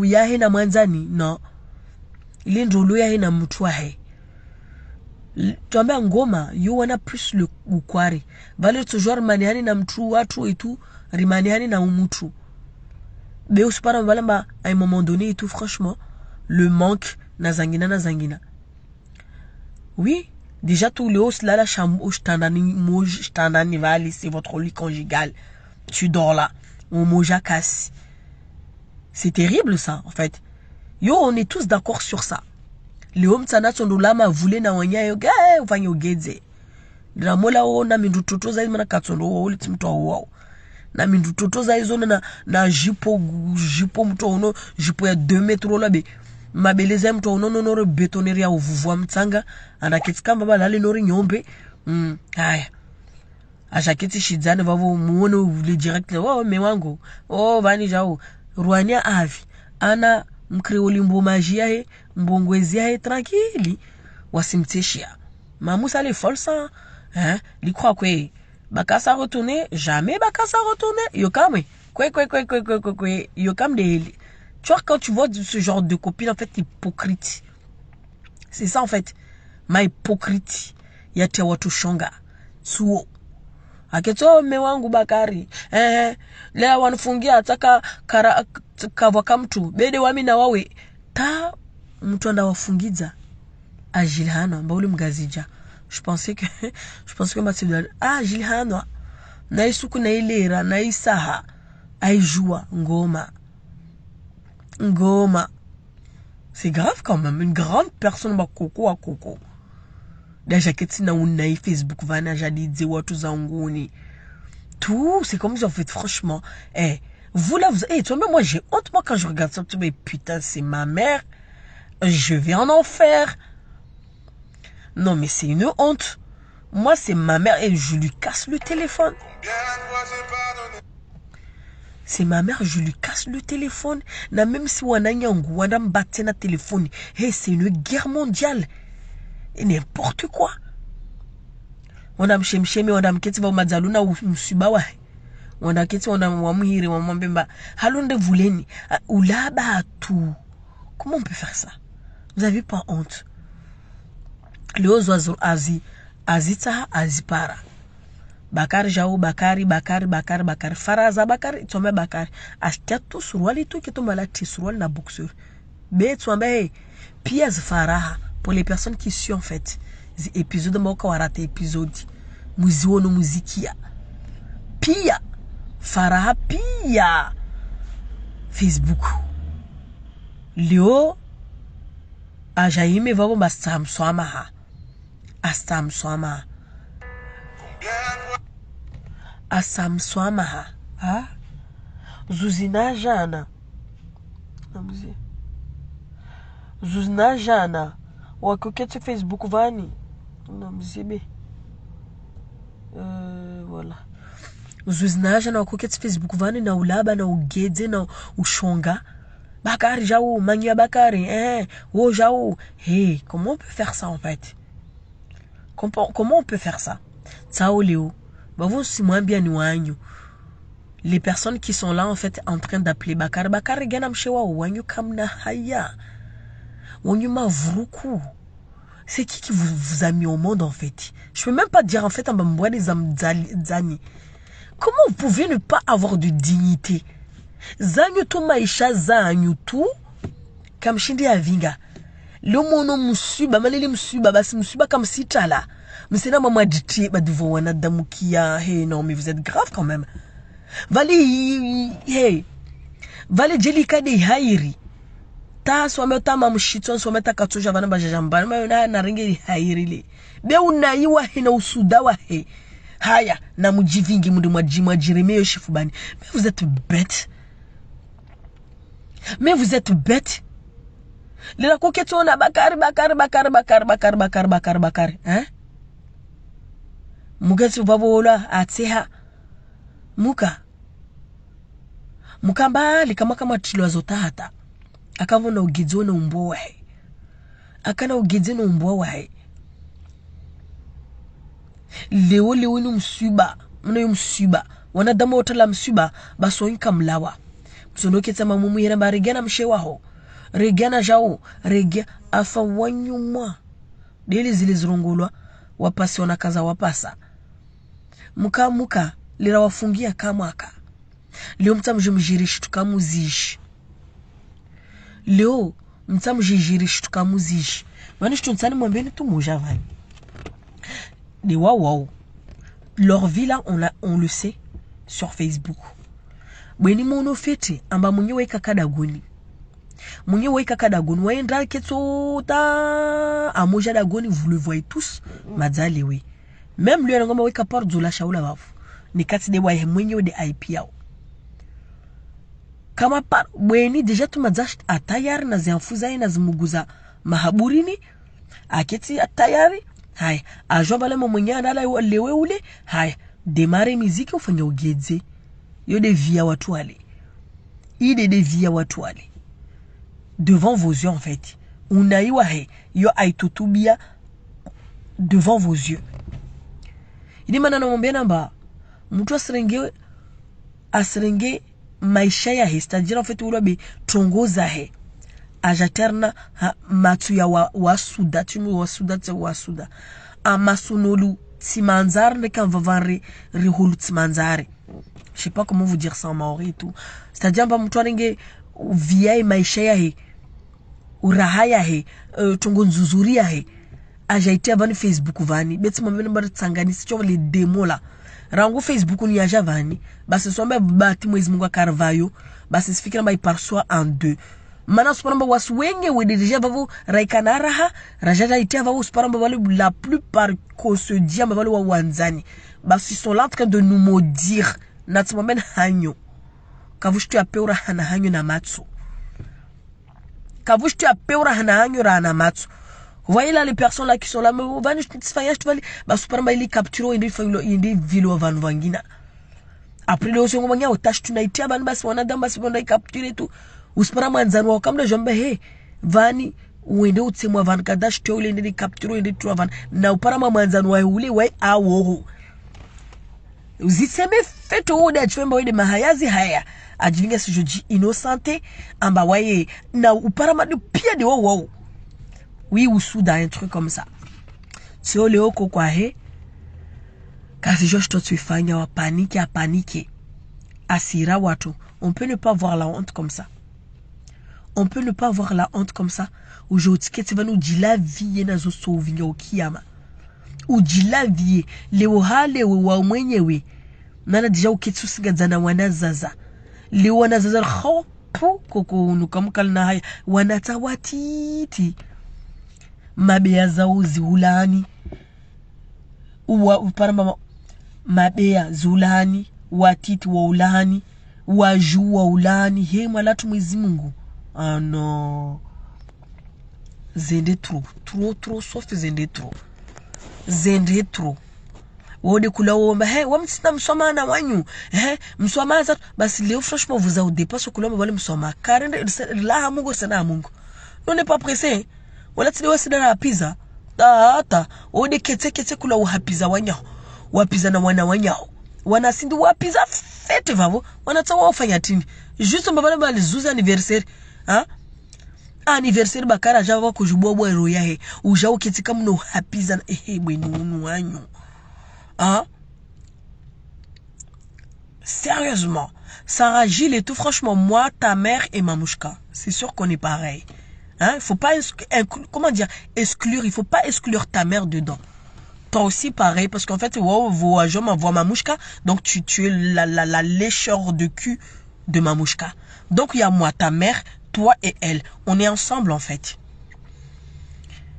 ya hena mwanzani non. ile ndolo ya na mtu wahe tuambia ngoma yo wana plus le ukwari vale toujours maniani na mtu watu et tout rimaniani na umutu mais aussi par exemple à un moment donné et tout franchement le manque na zangina oui déjà tout le hausse là la chambre standani vali c'est votre lit conjugal tu dors là on moja casse c'est terrible ça en fait yo on est tous d'accord sur ça le homme tsana tsondolama voulait na wanya yo gae ufanye ugeze ndamola ona mindutoto za imana katsondo wo uli timto wo na mindutoto za izo na jipo mto ono jipo ya 2 metros là be mabeleza mto ono no betonnerie ya uvuvwa mtsanga anaketika baba lali nori nyombe haya ashaketi shidzane vavo muone le direct oh me wangu oh vani jao ruania avi ana mkreoli magia he mbongwezi he tranquille wasimteshia mamusa les folsa hein li croit que bakasa retourner jamais bakasa retourner yo kamwe kwe yo kam de tu vois quand tu vois ce genre de copine en fait hypocrite c'est ça en fait ma hypocrite ya te watu shonga suo aketo me wangu Bakari leo wanafungia ataka kavaka mtu bede wami na wawe ta mtu anda wafungiza Gilhano mbauli mgazija je pensais que Mathilde Gilhano na isuku na ilera na isaha aijua ngoma c'est grave quand même une grande personne ba koko a koko déjà keti na unai Facebook vana jadi dze watu za ngoni tout c'est comme ça en fait franchement vous là vous toi mais moi j'ai honte moi quand je regarde ça mais putain c'est ma mère je vais en enfer non mais c'est une honte moi c'est ma mère et je lui casse le téléphone c'est ma mère je lui casse le téléphone na même si wananyangu wana mbatte na téléphone c'est une guerre mondiale et n'importe quoi wana mshemshemi wana mketi ba madzaluna msuba wa wana keti wana wamuhiri wa mwambemba halonde vuleni ulaba tout comment on peut faire ça vous avez pas honte le ozo azita azipara Bakari Jao Bakari Faraza Bakari Tomé Bakari acheter tout suruali tout qui tombe là suruali na boxeur mais tombe pièce Faraha pour les personnes qui suivent en fait épisode moka warate épisode muziwo no muzikia pia Faraha pia Facebook Leo ajaime vabo bastamswama asamswama zuzina jana namzi zuzina jana wakoketi Facebook vani namzibe voilà zuzina jana wakoketi Facebook vani na ulaba na ugedze na ushonga Bakari Jao mania Bakari oh Jao comment on peut faire ça en fait comment on peut faire ça Tsao Léo vous si moins bien wanyu les personnes qui sont là en fait en train d'appeler Bakari gana mshewa wanyu kamna haya wanyu mavruku c'est qui vous a mis au monde en fait je peux même pas dire en fait mbwa des amzani comment vous pouvez ne pas avoir de dignité zanyu to maisha zanyu tu kamshindi avinga le mono musuba malele musuba basi musuba comme si tala Monsieur maman dit badivo wana damukia non mais vous êtes grave quand même vali vali jelika de hairi ta swameta mamshitwa swameta katoja vana bajamba na ringe hairi le be unaiwa hina usuda wa haya na mujivingi mundi mwajiremeo shifubani mais vous êtes bête Lila koketona Bakari Mugezi babola ateha mukambali kama tilo zotata akavona ugizona umbowa akana ugizena umbowa leo ni msuba mno msuba wanadamu otala msuba baso inka mlawa msono ketama mumu yera barigana mshewaho regana jao rega afa wanyuma dele zile zirongolwa wapasi wanakaza wapasa muka lira wafungia kamaka leo mtamjimjirishi tukamuzishi leo mtamjijirishi tukamuzishi mani shtunsani mwambeni tumoja vani ni wow leur vie là on le sait sur Facebook bweni mono fete amba mwenyewe kakadagoni mwenyewe kakadagoni waendra ketota amoja dagoni vous le voyez tous madzali oui même lui ngoma weka par zula shaula bafu ni kati de waye mwenyewe de IP yao kama par bweni deja tumadzash atayari na ziamfuza na zimuguza mahaburini aketi atayari haya ajoba le mwenyewe ndala lewe ule haya demare muziki ufanya ugedze yo de via watu wale ide de via watu wale devant vos yeux en fait unaiwa he yo aitutubia devant vos yeux ili maana namwambia namba mtu asrenge maisha ya he c'est-à-dire en fait ulobe tongoza he ajaterna matu ya wasuda tunu wasuda amasunolu timanzar ne kan vavanre rihulu timanzare je sais pas comment vous dire ça en maori et tout c'est-à-dire ba mtu anenge via maisha ya he uraha ya he tongo nzuzuri ya he ajaitia vani Facebook vani beti mwambeni mbari tsangani sicho le demo la rangu Facebook ni aja vani basi sombe bati mwezi mungu akarvayo basi sifikira mba iparswa en deux mana suparamba waswenge wede deja vavo raikana raha rajaja itia vavo suparamba vale la plupart ko se dit amba vale wa wanzani basi ils sont là en train de nous maudire natsmomen hanyo kavushtu ya peura hana hanyo na matsu kavushtu ya peura hana hanyo ra na matsu. Vous voyez là les personnes là qui sont là, mais on va nous faire tu vas bah super mal les capturer et des vilo van vangina. Après le second mania au tâche tu n'as été ban bas on a dans bas on a capturé tout. Ou super mal zanwa comme le jambe he vani ou ende ou c'est moi van kadash tu les des capturer des tu van na ou para mama zanwa ule ouais a wo. Uziseme fait au de tu mba de mahayazi haya. Advinga ce jeudi innocenté amba waye na ou para ma de pied de wo. Oui, ou souda, un truc comme ça. Si on le quoi he, quand je te fais wa panique à paniquer, asira watu, on peut ne pas voir la honte comme ça. On peut ne pas voir la honte comme ça. Aujourd'hui, que tu vas nous dire la vie na zo sauver au kiyama. Ou dire la vie, le wahale wa mwenyewe. Nana déjà au ketsu sigadzana wana zaza. Le wana zaza kho po koko nukamkal na haya wanata watiti. Mabea zao ziulani uparamba mabea zulani watiti wa ulani waju wa ulani he mwalatu Mwenyezi Mungu no zende trop sauf zende trop wode kula womba he wamtsina msoma na wanyu msoma za basi leo franchement vous avez dépassé kula mbale msoma karende la Mungu sana Mungu on n'est pas pressé wala tidewa sidana pizza hata ode kete kula uhapiza wanyao wapiza na wana wanyao wana sindu wapiza fete vavo wana tawa wafanya tini juste mbabale bali zuza anniversaire anniversaire bakara java ko jubwa bwa roya he uja uketi kama no hapiza bwenu wanyu sérieusement Sarah Gilles et tout franchement moi ta mère et Mamouchka c'est sûr qu'on est pareil. Il faut pas comment dire exclure, il faut pas exclure ta mère dedans. Toi aussi pareil parce qu'en fait vos gens m'envoient Mamouchka donc tu es la lécheur de cul de Mamouchka. Donc il y a moi ta mère, toi et elle. On est ensemble en fait.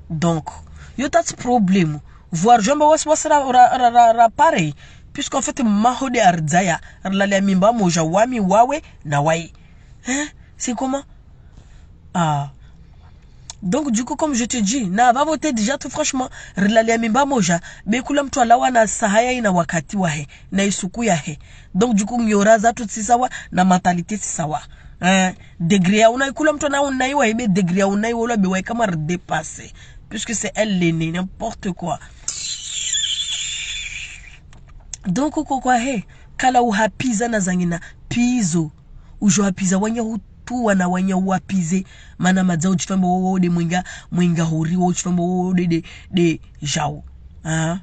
Donc il y a tas de problèmes. Voir gens sera pareil puisqu'en fait mahode ardaya la mimba moja wami wawe na wai. C'est comment? Donc du coup comme je te dis na va voter déjà tout franchement relalia mimba moja be kula mtu alawa na sahaya ina wakati wahe na isuku ya he donc du coup miora za tout sawa na mentalité sawa degré ya una kula mtu na unaiwa be degré ya unaiwa wala be wa kama dépasser puisque c'est elle l'aînée n'importe quoi. Donc quoi he kala uhapiza na zangina pizo ujo hapiza wanya tu wanawanya wapize mana mazao chifambo de mwenga hori o chifambo de jao hein.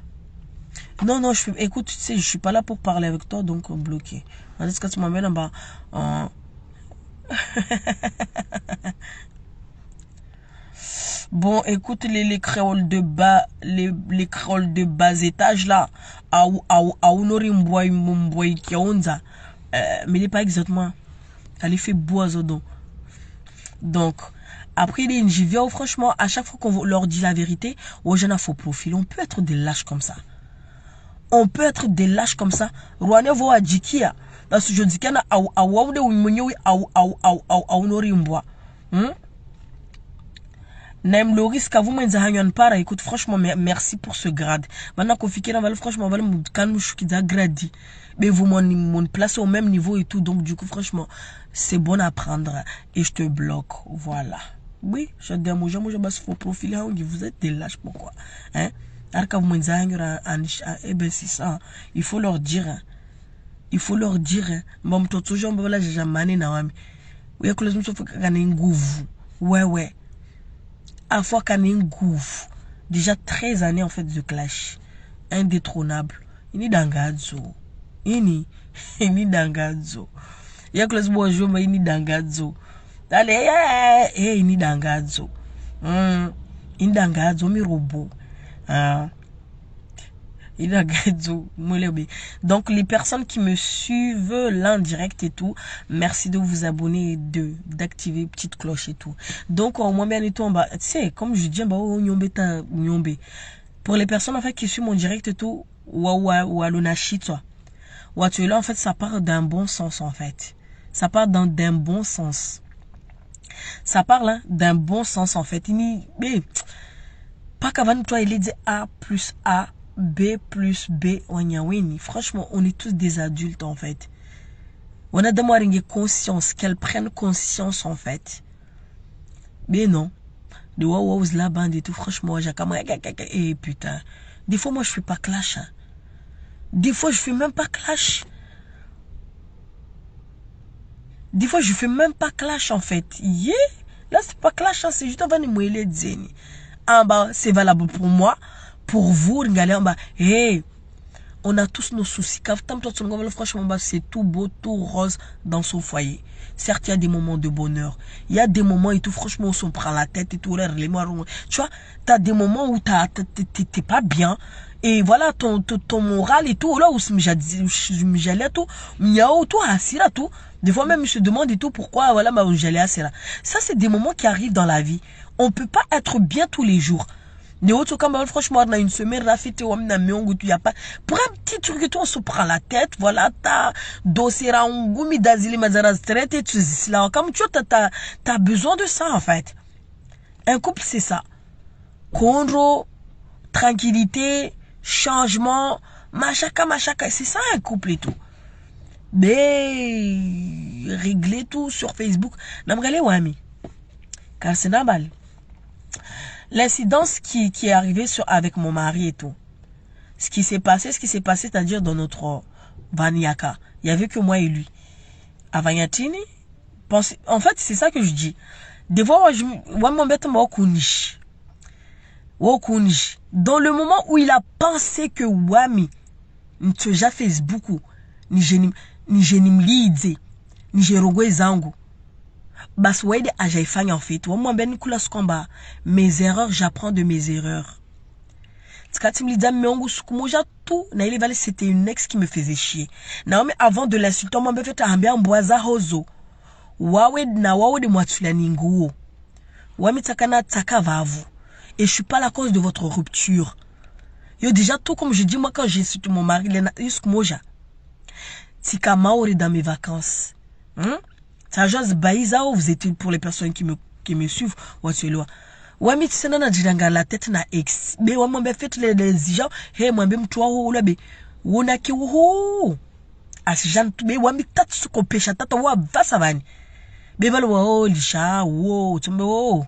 Non, écoute, tu sais, je suis pas là pour parler avec toi, donc bloqué. Est-ce que tu m'emmènes en bas Bon, écoute, les créoles de bas, les créoles de bas étage là, mais il n'est pas exactement. Elle fait bois donc, après les NJV, franchement, à chaque fois qu'on leur dit la vérité, aux jeunes à faux profil, on peut être des lâches comme ça. On peut être des lâches comme ça. Rwanda voit à Jikia. Parce que je dis qu'il y a Naim Loris, vous m'en para. Écoute, franchement, merci pour ce grade. Maintenant qu'on fait franchement, voilà, mon calme, je suis gradi. Mais vous m'en placez au même niveau et tout. Donc, du coup, franchement, c'est bon à prendre. Et je te bloque. Voilà. Oui, je dis à moi, je faux profil. Vous êtes des lâches, pourquoi? Hein? Il faut leur dire. Il faut leur dire. Bon, tout ce genre, voilà, j'ai jamais na oui, que les gens ouais. À fois qu'on ait un gouffre. Déjà 13 années en fait de clash. Indétrônable. Il est dangazo. Il est dangazo. Il y a que les gens mais il est dangazo. Allez, il est dangazo. Il est dangazo, mais robot. Donc les personnes qui me suivent là en direct et tout, merci de vous abonner et d'activer petite cloche et tout. Donc moi bien et tout, tu sais, comme je dis, pour les personnes en fait qui suivent mon direct et tout, ou à l'onashi toi, ou tu es là en fait, ça part d'un bon sens en fait, ça part d'un bon sens, ça parle d'un bon sens en fait. Mais pas qu'avant toi il est dit A plus A B plus B, franchement, on est tous des adultes en fait. On a demandé conscience, qu'elles prennent conscience en fait. Mais non. De wow, la bande et tout, franchement, j'ai comme et putain. Des fois, moi, je fais pas clash. Hein. Des fois, je fais même pas clash. Des fois, je fais même pas clash en fait. Yeah. Là, c'est pas clash, hein, c'est juste avant de mouiller les en bas, c'est valable pour moi. Pour vous, regardez en bas, hey, on a tous nos soucis. Franchement, c'est tout beau, tout rose dans son foyer. Certes, il y a des moments de bonheur. Il y a des moments et tout, franchement, on se prend la tête et tout. Tu vois, tu as des moments où t'es pas bien. Et voilà, ton moral et tout. Là où j'allais tout, miaou tout, asira tout. Des fois même, je me demande et tout pourquoi, voilà, j'allais asira. Ça, c'est des moments qui arrivent dans la vie. On peut pas être bien tous les jours. Franchement, on a une semaine, pour un petit truc et tout, on se prend la tête, voilà, t'as comme tu as besoin de ça, en fait. Un couple, c'est ça. Conro, tranquillité, changement, machaka, c'est ça un couple et tout. Mais, régler tout sur Facebook, n'amgalé wami. Car c'est normal. L'incidence qui est arrivée avec mon mari et tout. Ce qui s'est passé, c'est-à-dire dans notre Vaniaka. Il n'y avait que moi et lui. À Vaniatini, en fait, c'est ça que je dis. Des fois, dans le moment où il a pensé que Wami, ni déjà Facebook, ni jenim lidze, ni jerogwe zangu. Bas wede ajaifanya en fait. Moi ben kula skomba. Mes erreurs, j'apprends de mes erreurs. C'était une ex qui me faisait chier. Naomi avant de l'insulter, moi ben fait ambia mboaza hozo. Wawe de mwatula ninguo. Wami takana takavavu. Et je suis pas la cause de votre rupture. Yo déjà tout comme je dis moi quand j'insulte mon mari, moja. Tika maori dans mes vacances. Ça juste baïzao, vous êtes pour les personnes qui me suivent. Wami tisena na jiranga la tête na ex. Be wami mbe fait les gens. Hey mwambe mtuwa ho ulabe. Wona ki ho. Asijan be wami tatsu ko pesha tata wa vasavani. Be balo wa lisha wo tumbe wo.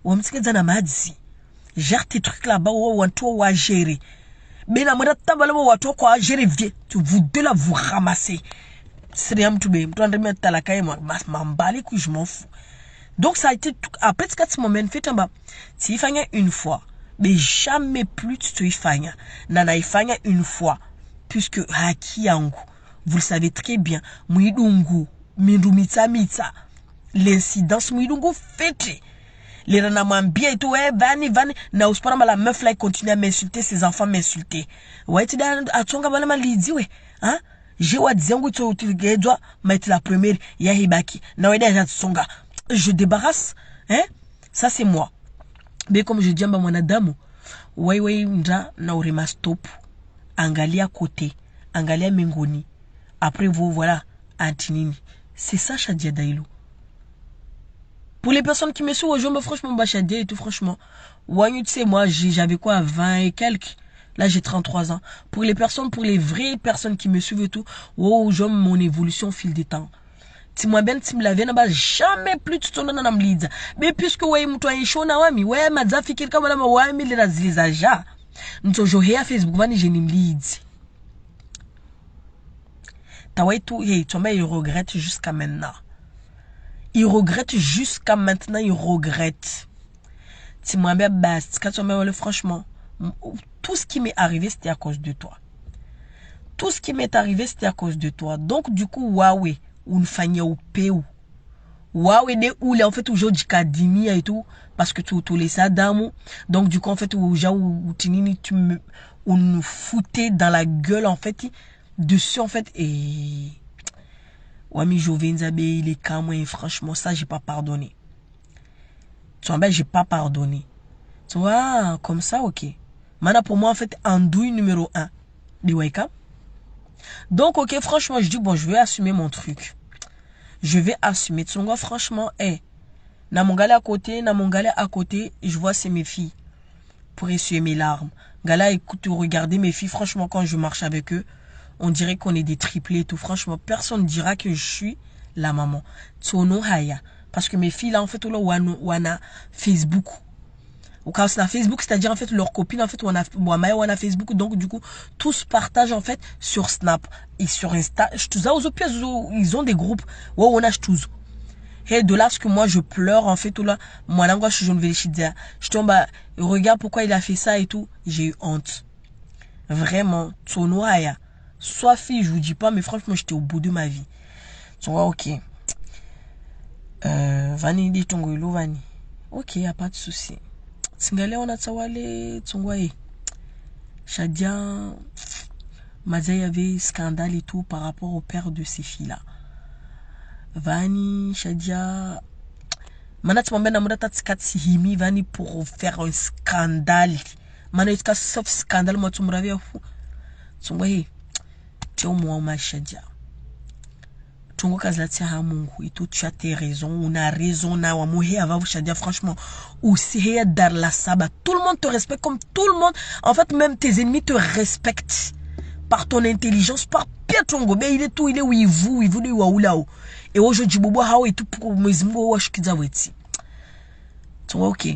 Wami tsikeza na madzi. Gère tes trucs là-bas wo wanto wa gérer. Mais la mode tabalo wa to quoi gérer vie. Vous deux là vous ramassez. Sriam Toubé, je m'en fous. Donc ça a été tout. Après ce moment fait en bas. Si il fanya une fois, mais jamais plus tu fanya. Nana il fanya une fois, puisque haki yangu. Vous le savez très bien. Mouidungu, mindumitsa mitsa. L'incidence mouidungu fête. Les ranamambia et tout, ouais, vani. Na uspara la meuf là, continue à m'insulter, ses enfants m'insulter. Ouais, tu as atonga bala malidi, ouais. Hein? J'ai wa diangu tu utilgedwa, mais la première, ya hibaki. Na weda ya tsonga. Je débarrasse, hein? Ça c'est moi. Mais comme je dis à mon adamu, ouais, ndra na urema stop. Angalia côté, angalia mengoni. Après vous, voilà, Antinini. C'est ça, Shadia Daïlou. Pour les personnes qui me suivent, je me franchement, Shadia et tout, franchement. Ouais, tu sais, moi, j'avais quoi, 20 et quelques. Là, j'ai 33 ans. Pour les personnes, pour les vraies personnes qui me suivent et tout, wow, j'aime mon évolution au fil des temps. Si moi ben si me la n'a jamais plus tu tournes dans mlidza. Mais puisque ouais mtu aishona wami, ouais madza fikiri kama na wami lila ziliza ja. Nto johea Facebook vani je ni mlidzi. Tawai tout, hey, tu il regrette jusqu'à maintenant. Il regrette jusqu'à maintenant, il regrette. Si moi ben bast, quand tu m'as franchement, tout ce qui m'est arrivé c'était à cause de toi. Tout ce qui m'est arrivé c'était à cause de toi. Donc du coup, waouh. Ou une famille au pays waouh et où en fait aujourd'hui kadimi et tout parce que tout les ça d'amour donc du coup en fait où tinini tu me on nous foutait dans la gueule en fait dessus en fait et Wami Jovenzabe il est calme et franchement ça j'ai pas pardonné tu vois ben j'ai pas pardonné tu vois comme ça ok maintenant pour moi en fait andouille numéro 1 de Waika. Donc, ok, franchement, je dis, bon, je vais assumer mon truc. Je vais assumer. Tsonga, franchement, na mon gars à côté, je vois c'est mes filles. Pour essuyer mes larmes. Gala, écoute, regardez mes filles, franchement, quand je marche avec eux, on dirait qu'on est des triplés et tout. Franchement, personne ne dira que je suis la maman. Tsono haya. Parce que mes filles, là, en fait, wana Facebook. Ou quand c'est Facebook, c'est-à-dire en fait leurs copines en fait on a Facebook donc du coup tous partagent en fait sur Snap et sur Insta. Ils ont des groupes où on a tous. Et de là ce que moi je pleure en fait tout là moi là je ne vais je tombe regarde pourquoi il a fait ça et tout, j'ai eu honte. Vraiment, Tsonoaya. Soit fille, je vous dis pas mais franchement j'étais au bout de ma vie. Tu vois OK. Vani dit tongolo vani. OK, y a pas de souci. Singale on a tsawale tsongwaye. Shadia Maza y avait scandale et tout par rapport au père de ces filles-là. Vani Shadia Manat m'embena mudata tsikatsi himi vani pour faire un scandale. Manaïtka sauf scandale moi tumravia fou. Tsongwaye. Tiens moi ma Shadia. Tungo kazlatia ha Mungu et tout tu as tes raisons, on a raison na wa mohe ava vous Shadia franchement aussi dar la saba tout le monde te respecte comme tout le monde en fait même tes ennemis te respectent par ton intelligence par pia Tungo mais il est tout il est où il voulait ou là-haut et aujourd'hui bobo hao et tout pour mezimbo wa shikiza weti Tungo OK.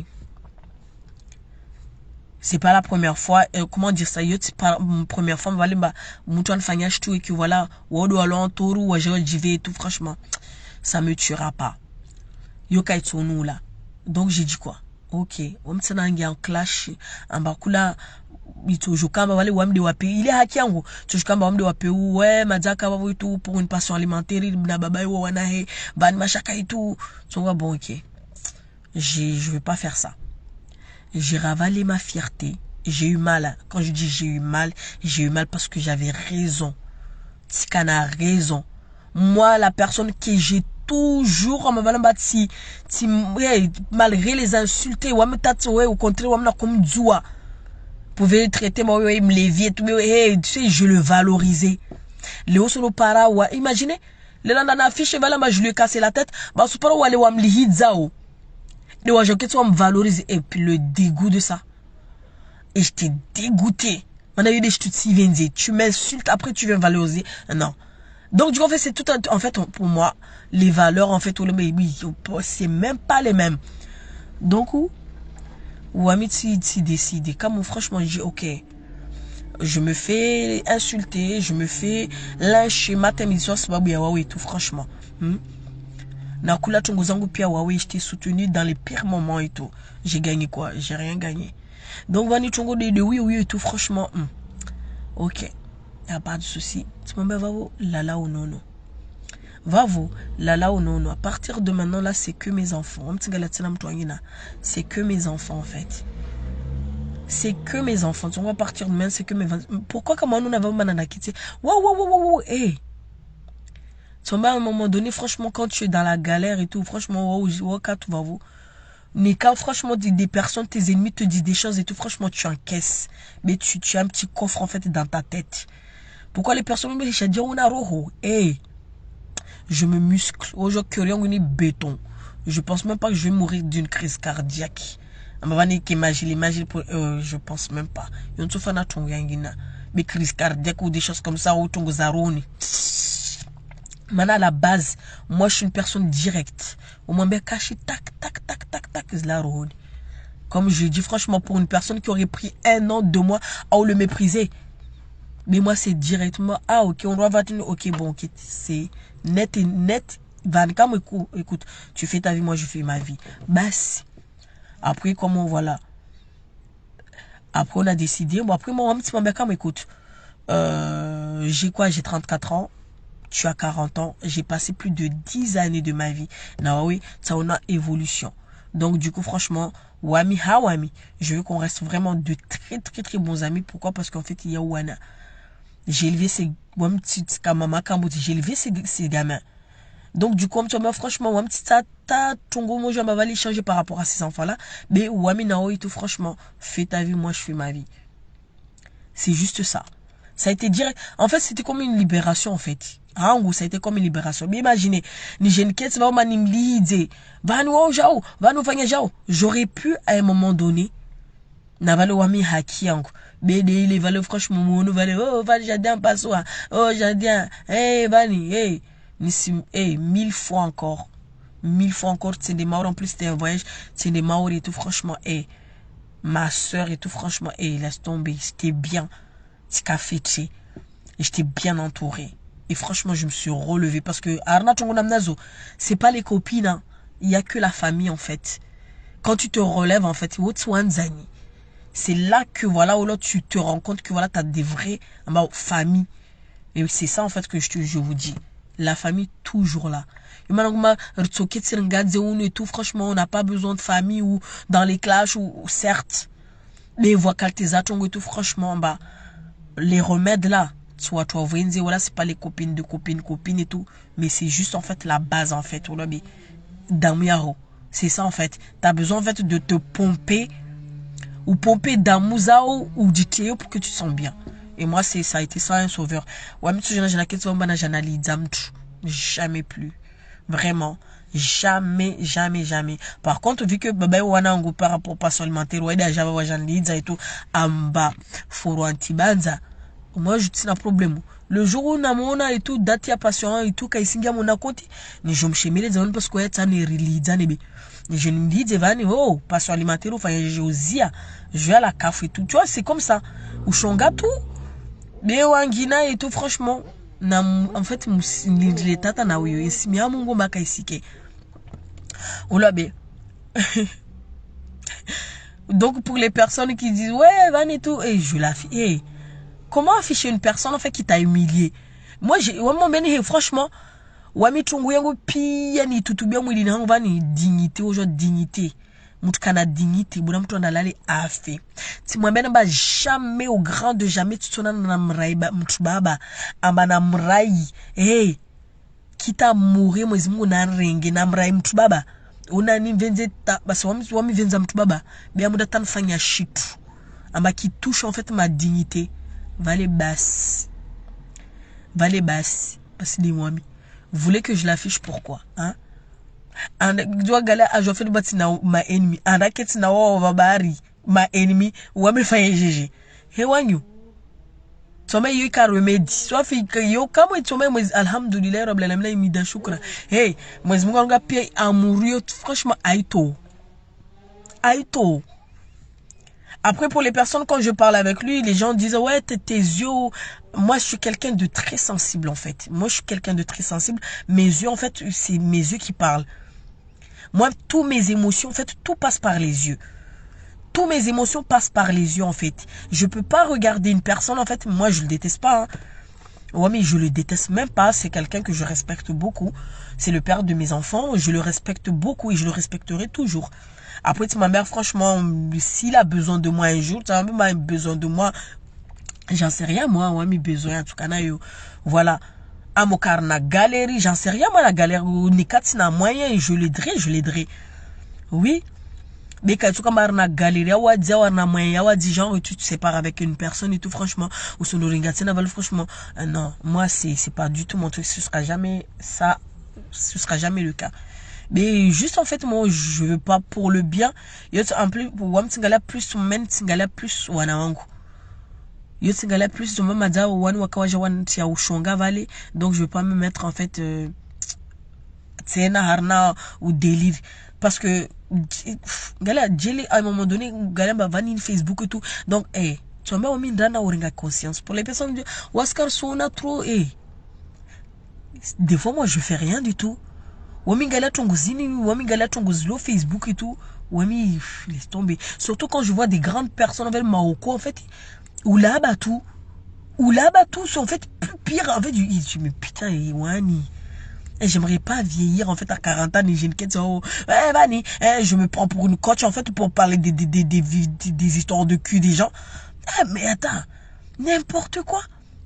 C'est pas la première fois, comment dire ça, c'est pas la première fois, mais voilà, mouton fanyage tout et que voilà, wodo alon toru, ou j'y vais et tout, franchement, ça me tuera pas. Yokai tsonou là. Donc j'ai dit quoi? OK, on me tient en clash, en bakula, itojokamba wale wamde wape, il est hakiango, tojokamba wamde wape, ouais, madzaka wawo et tout, pour une passion alimentaire, na baba yo wanahe, ban machaka et tout, donc bon, OK. Je vais pas faire ça. J'ai ravalé ma fierté. J'ai eu mal. Quand je dis j'ai eu mal parce que j'avais raison. Tikana a raison. Moi, la personne que j'ai toujours, malgré les insultes, au contraire, comme Djoua, pouvait traiter moi, me lever, tu sais, je le valorisais. Léo solo para, imaginez, le lendemain affiche, je lui ai cassé la tête, bah, c'est pas où aller, me lihizao. Les gens qui me valorisent et puis le dégoût de ça. Et j'étais dégoûté. On a eu des chutes si vendées. Tu m'insultes, après tu viens valoriser. Non. Donc, du coup, en fait, c'est tout en fait, pour moi, les valeurs, en fait, c'est même pas les mêmes. Donc, ou Amit si décide. Comme franchement, je dis, OK. je me fais insulter, je me fais lyncher matin, midi, soir, sababu ya Huawei et tout, franchement. Nakula tongo zangu pia Huawei, j'étais soutenu dans les pires moments et tout. J'ai gagné quoi? J'ai rien gagné. Donc, Vani tongo de oui et tout, franchement. Ok, y a pas de souci. Tu m'en va vous, lala ou non, non. Vavo, lala ou non, non. À partir de maintenant, là, c'est que mes enfants. C'est que mes enfants, en fait. C'est que mes enfants. On va partir de maintenant, c'est que mes enfants. Pourquoi, comment nous n'avons pas quitté? Wow, hey. À un moment donné, franchement, quand tu es dans la galère et tout, franchement, quand franchement des personnes, tes ennemis te disent des choses et tout, franchement, tu encaisses. Mais tu as un petit coffre, en fait, dans ta tête. Pourquoi les personnes me disent, hey, je me muscle. Aujourd'hui, on est béton. Je pense même pas que je vais mourir d'une crise cardiaque. Je pense même pas. Mais crise cardiaque ou des choses comme ça, maintenant, à la base, moi, je suis une personne directe. Au moins, ben, caché, tac, comme je dis, franchement, pour une personne qui aurait pris 1 an, 2 mois à le mépriser. Mais moi, c'est directement, ok, on doit voir, ok, bon, ok, c'est net et net. Écoute, tu fais ta vie, moi, je fais ma vie. Basse. Après, comment, voilà. Après, on a décidé. Bon, après, moi, un petit peu, écoute, j'ai quoi, j'ai 34 ans. Tu as 40 ans, j'ai passé plus de 10 années de ma vie. Oui, ça on a évolution. Donc du coup, franchement, Wami, je veux qu'on reste vraiment de très bons amis. Pourquoi? Parce qu'en fait, il y a Wana. J'ai élevé j'ai élevé ces gamins. Donc du coup, franchement, moi je m'avais changer par rapport à ces enfants-là. Mais Wami, et tout, franchement, fais ta vie, moi je fais ma vie. C'est juste ça. Ça a été direct. En fait, c'était comme une libération, en fait. Ça a été comme une libération. Mais imaginez, j'aurais pu, à un moment donné, franchement, hey, 1000 fois encore. 1000 fois encore, c'est des morts. En plus, c'était un voyage, c'est des morts et tout, franchement, hey. Ma soeur et tout, franchement, hey, laisse tomber, c'était bien. J'étais bien entouré. Et franchement, je me suis relevé parce que c'est pas les copines, hein. Il n'y a que la famille en fait. Quand tu te relèves en fait, c'est là que voilà, tu te rends compte que voilà, tu as des vraies familles. Et c'est ça en fait que je vous dis. La famille toujours là. Et tout, franchement, on n'a pas besoin de famille ou dans les clashs ou certes. Mais voilà, et tout, franchement, les remèdes là, soit toi voilà, c'est pas les copines de copines et tout, mais c'est juste en fait la base en fait. C'est ça en fait. T'as besoin en fait de te pomper ou pomper d'amuzao ou du théo pour que tu te sens bien. Et moi ça a été ça un sauveur. Ouais, mais jamais plus. Vraiment. Jamais. Par contre, vu que baba wana ngo par rapport passe alimentaire, ouais, déjà et tout, amba foro antibanza. Moi, je suis un problème. Le jour où on a et tout, date ya patient et tout, quand il y a mon compte, je me suis mis les parce que ça n'est pas je me dis, oh, patient alimentaire, enfin, je vais à la café et tout. Tu vois, c'est comme ça. Ou chonga tout. Mais wangina et tout, franchement, en fait, les tata na oui, et si mi amungo maka isike. Oulabe. Donc, pour les personnes qui disent, ouais, van et tout, et je la fille, comment afficher une personne en fait qui t'a humilié? Moi, franchement, wami tungu yangu pia ni tutubia mwili na hangu ni dignité aujourd'hui dignité. Mtu kana dignité, buna mtu analale afe. Si mwambie namba jamais au grand de jamais tutona na mrai mtu baba amba na mrai. Hey, kita mourir mwezi Mungu na renge na mrai mtu baba. Una ni venze basi wami venza mtu baba. Bia muda tanfanya shitu. Amba qui touche en fait ma dignité. Valez basse. Parce que vous voulez que je l'affiche pourquoi? Hein? Je fais ma ennemi. Ma ennemi. Ou me fait GG. He wanyu. Tome yu ka remedy. Soit fi yo kama itome mwezi alhamdulillah rabbil alamin imida shukra. Hey, mwezi Mungu anga pia amoureux franchement aito. Après, pour les personnes, quand je parle avec lui, les gens disent, ouais, tes yeux... Moi, je suis quelqu'un de très sensible, en fait. Moi, je suis quelqu'un de très sensible. Mes yeux, en fait, c'est mes yeux qui parlent. Moi, tous mes émotions, en fait, tout passe par les yeux. Tous mes émotions passent par les yeux, en fait. Je peux pas regarder une personne, en fait. Moi, je le déteste pas, hein. Ouais, mais je le déteste même pas. C'est quelqu'un que je respecte beaucoup. C'est le père de mes enfants. Je le respecte beaucoup et je le respecterai toujours. Après, ma mère, franchement, s'il a besoin de moi un jour, tu as même besoin de moi, j'en sais rien, moi, ouais, mes besoins, en tout cas, voilà. À mon carnet, galerie, j'en sais rien, moi, la galère, ni quatre, n'a moyen, je l'aiderai. Oui. Mais quand tu as une galerie, genre, tu te sépares avec une personne et tout, franchement, ou son franchement, non, moi, c'est pas du tout mon truc, ce sera jamais ça, ce sera jamais le cas. Mais juste en fait, moi, je veux pas pour le bien. En plus, wam tingala plus, men tingala plus, wanawangu. Yo tingala plus, je m'amada wan wakawaja wan tia ushonga vale. Donc, je veux pas me mettre en fait, tsena harna ou délire. Parce que, gala, djeli, à un moment donné, gala, va vanine Facebook et tout. Donc, tu m'as mis dans la conscience. Pour les personnes qui disent, Waskar sona trop, des fois, moi, je fais rien du tout. Wami gala tongozini, wami gala tongozlo Facebook et tout. Wami, laisse tomber. Surtout quand je vois des grandes personnes avec Marocco, en fait, ou là-bas tout, c'est en fait plus pire. En fait, je me putain, wani. Et j'aimerais pas vieillir, en fait, à 40 ans, et j'ai une quête, je me prends pour une coach, en fait, pour parler des histoires de cul des gens. Ah, mais attends, n'importe quoi.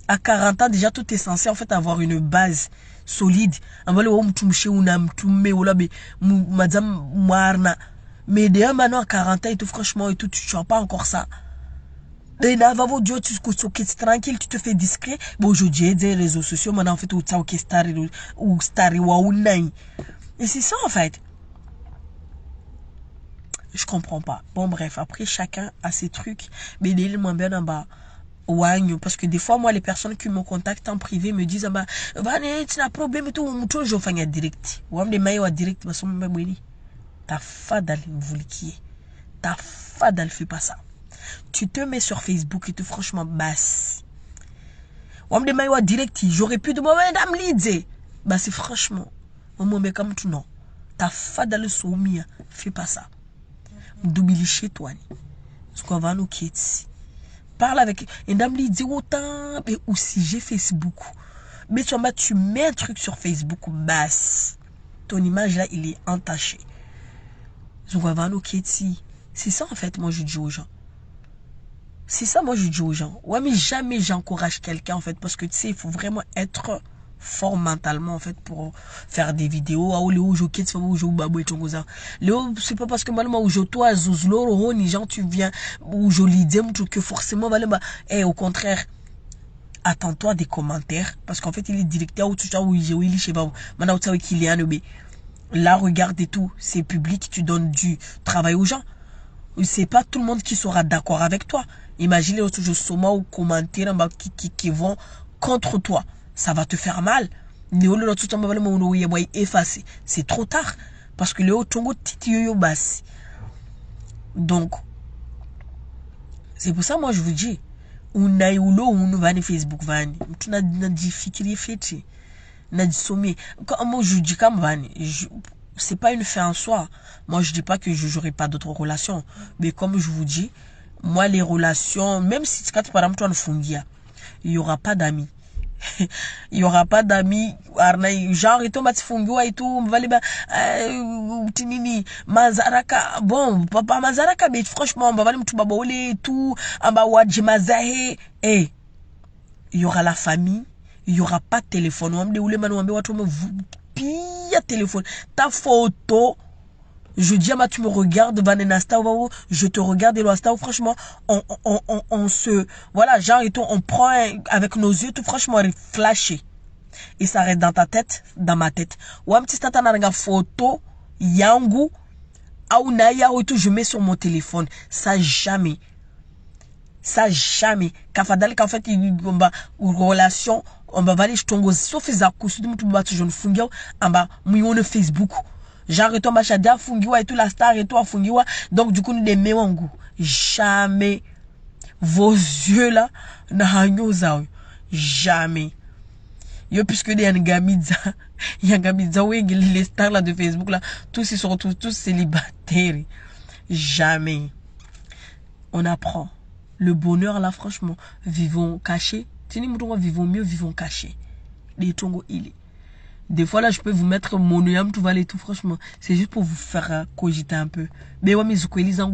À 40 ans, déjà, tout est censé, en fait, avoir une base solide. Mais déjà, maintenant, à 40 ans, et tout, franchement, et tout, tu n'as pas encore ça. Et là, va Dieu, tu es tranquille, tu te fais discret. Bon, aujourd'hui, des réseaux sociaux, maintenant, en fait, ou star, ou nine. Et c'est ça, en fait. Je comprends pas. Bon, bref, après, chacun a ses trucs. Mais il est moins bien en bas. Parce que des fois, moi, les personnes qui me contactent en privé me disent, tu n'as problème et tout, je fais un direct. Direct, ta fada, ta fada, fait pas ça. Tu te mets sur Facebook et tout, franchement, basse. Direct, j'aurais pu demander, madame Lidze. Bah, c'est franchement, mais comme tout non. Ta fada, le soumia, fais pas ça. M'doubili chez toi, ce qu'on va nous quitter. Parle avec une dame lui dit autant mais aussi j'ai Facebook mais tu mets un truc sur Facebook basse ton image là il est entaché c'est ça en fait moi je dis aux gens c'est ça moi je dis aux gens ouais mais jamais j'encourage quelqu'un en fait parce que tu sais il faut vraiment être fort mentalement en fait pour faire des vidéos c'est pas parce que malheureusement où je toi zouzlo ni gens tu viens ou je lis que forcément au contraire attends-toi des commentaires parce qu'en fait il est directeur ou tu sais où il est chez vous maintenant tu sais qu'il est un là regarde et tout c'est public tu donnes du travail aux gens c'est pas tout le monde qui sera d'accord avec toi imaginez toujours soma ou commentaires qui vont contre toi ça va te faire mal. C'est trop tard. Parce que donc, c'est pour ça moi je vous dis, on a eu Facebook, tu n'as difficulté, moi je dis comme c'est pas une fin en soi. Moi je dis pas que je n'aurai pas d'autres relations. Mais comme je vous dis, moi les relations, même si par exemple toi il n'y aura pas d'amis. Il y aura pas d'amis genre et tout et tout tinini mazaraka bon papa mazaraka mais franchement on va aller mtu babole et tout amba waji mazahe il y aura la famille il y aura pas de téléphone on me pire téléphone ta photo je dis tu me regardes Vanenasta je te regarde et franchement on se voilà genre et tout on prend avec nos yeux tout franchement flasher et ça reste dans ta tête dans ma tête ou un petit instant na photo yangu au naya ou tout je mets sur mon téléphone ça jamais kafadali qu'en fait une relation on va aller je tongo sauf les accouches de mutu batu jeune fungia amba muyone Facebook genre et toi machada fungiwa et tout la star et toi fungiwa donc du coup nous des mewangu Jamais. Vos yeux là, jamais. Yo, puisque des Yangamidza, les stars là de Facebook là, tous ils sont tous célibataires. Jamais. On apprend. Le bonheur là, franchement, vivons cachés. Vivons mieux, vivons cachés. Les tongo il est. Des fois là, je peux vous mettre monoyam, tout va et tout, franchement. C'est juste pour vous faire cogiter un peu. Mais ouais, mais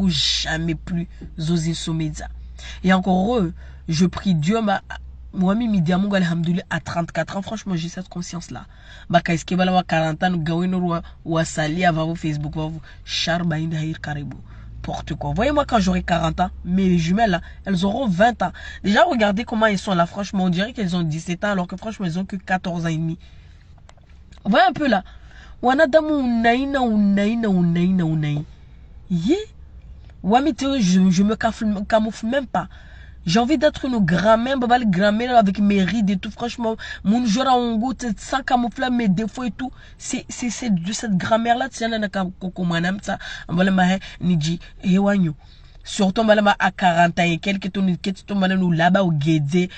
jamais plus Zozi Somedza. Et encore heureux, je prie Dieu, moi, midi à 34 ans, franchement, j'ai cette conscience-là. Est-ce que voilà, 40 ans, ou à sali, à Facebook, charba, porte quoi. Voyez-moi quand j'aurai 40 ans, mes jumelles là, elles auront 20 ans. Déjà, regardez comment elles sont là, franchement, on dirait qu'elles ont 17 ans, alors que franchement, elles ont que 14 ans et demi. Voyez un peu là. Je me camoufle même pas. J'ai envie d'être une grand-mère avec mes rides et tout. Franchement, mon jour en goût, sans camoufler mes défauts et tout. C'est de cette grand-mère là. Surtout à 40 ans et quelques là-bas au Guédé.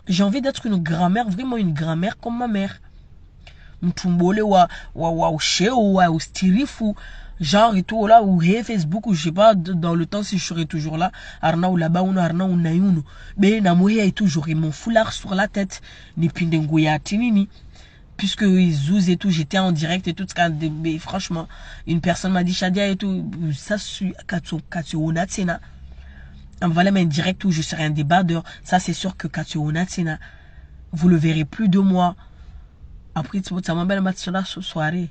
J'ai envie d'être une grand-mère, vraiment une grand-mère comme ma mère. Mtumbole wa stirifu genre et tout là ou Facebook ou je sais pas dans le temps si je serai toujours là arna ou là-bas ou arna ou naïuno mais namoya et toujours mon foulard sur la tête ni pindengoya tinini puisque ils et tout j'étais en direct et tout mais franchement une personne m'a dit Shadia et tout ça suit katsu onatsena en voilà mais direct où je serai un débatteur ça c'est sûr que katsu onatsena vous le verrez plus de moi. Après, ça m'embête de la soirée.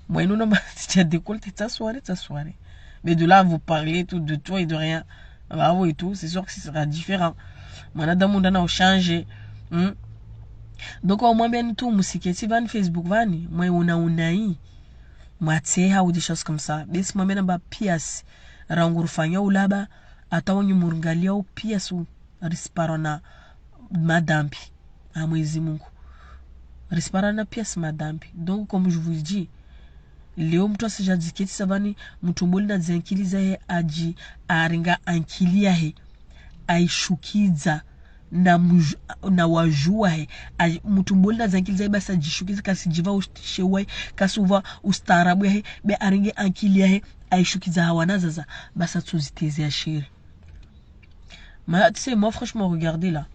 Moi, nous, tu as décolleté ta soirée. Mais de là, vous parlez tout de toi et de rien. Bah oui, et tout, c'est sûr que ce sera différent. Moi, on a changé. Donc, au moins, bien tout, musique, tu vas Facebook, moi, on a moi, tu sais, ou des choses comme ça. Mais si moi, je suis pièce, rangour fanya ou là-bas, attends, on y mourgalia ou pièce ou risparona madampi. Ah, moi, zimungu. Risparana pièce madame. Donc comme je vous dis, leo mtu asijadiketi sabani mtumboli na zankiliza he aji aringa ankilia he aishukiza na wajua he mtumboli na zankiliza he basa jishukiza kasi jiva ushewai kasi uva ustaarabu he be aringe ankilia he aishukiza hawanazaza basa tuziteze ya shiri. Mais tu sais, moi franchement regardez là.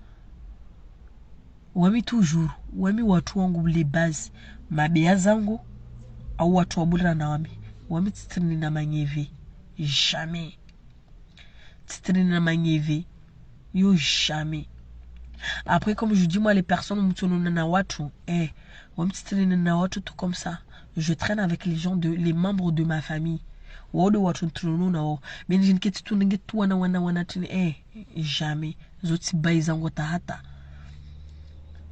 Wami toujours, wami watu wangu les bases, mabea zangu, au watu wabula na wami titrini na manyeve, jamais. Titrini na manyeve, yo jamais. Après comme je dis moi les personnes moutono na watu, wami titrini na watu tout comme ça. Je traîne avec les gens les membres de ma famille. Wode watu ntuno na o, mais je nketi tu nge tu wana tini, jamais. Zoti bai zangu tahata.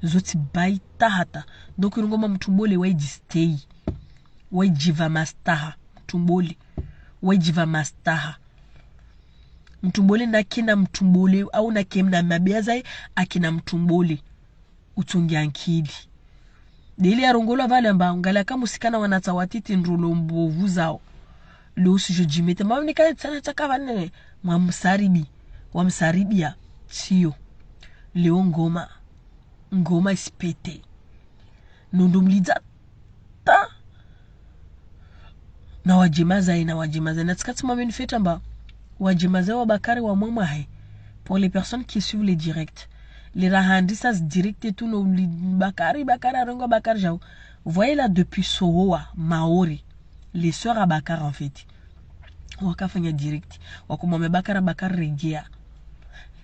Zoti baita hata donc ngoma mtumbole wajistay wajiva mastaha mtumbole wajiva mastaha mtumbole na kina mtumbole au na kemna mabiaza akina mtumbole utungia nkili deli ya rongolo vale mba ngala kama usikana wanatawatiti nrulo mbovu zao leo si je jimete mauni kana tsana takavane wa msaribia sio leo ngoma ispete nundumliza ta na wajimaza na tskati mwa feta mba wajimaza wa bakari wa mama hai pour les personnes qui suivent les directs les rahandisas direct et tout no bakari arongo bakari jao vous voyez là depuis Sohoa Maori les sœurs à Bakar en fait wakafanya direct wakumame bakari regia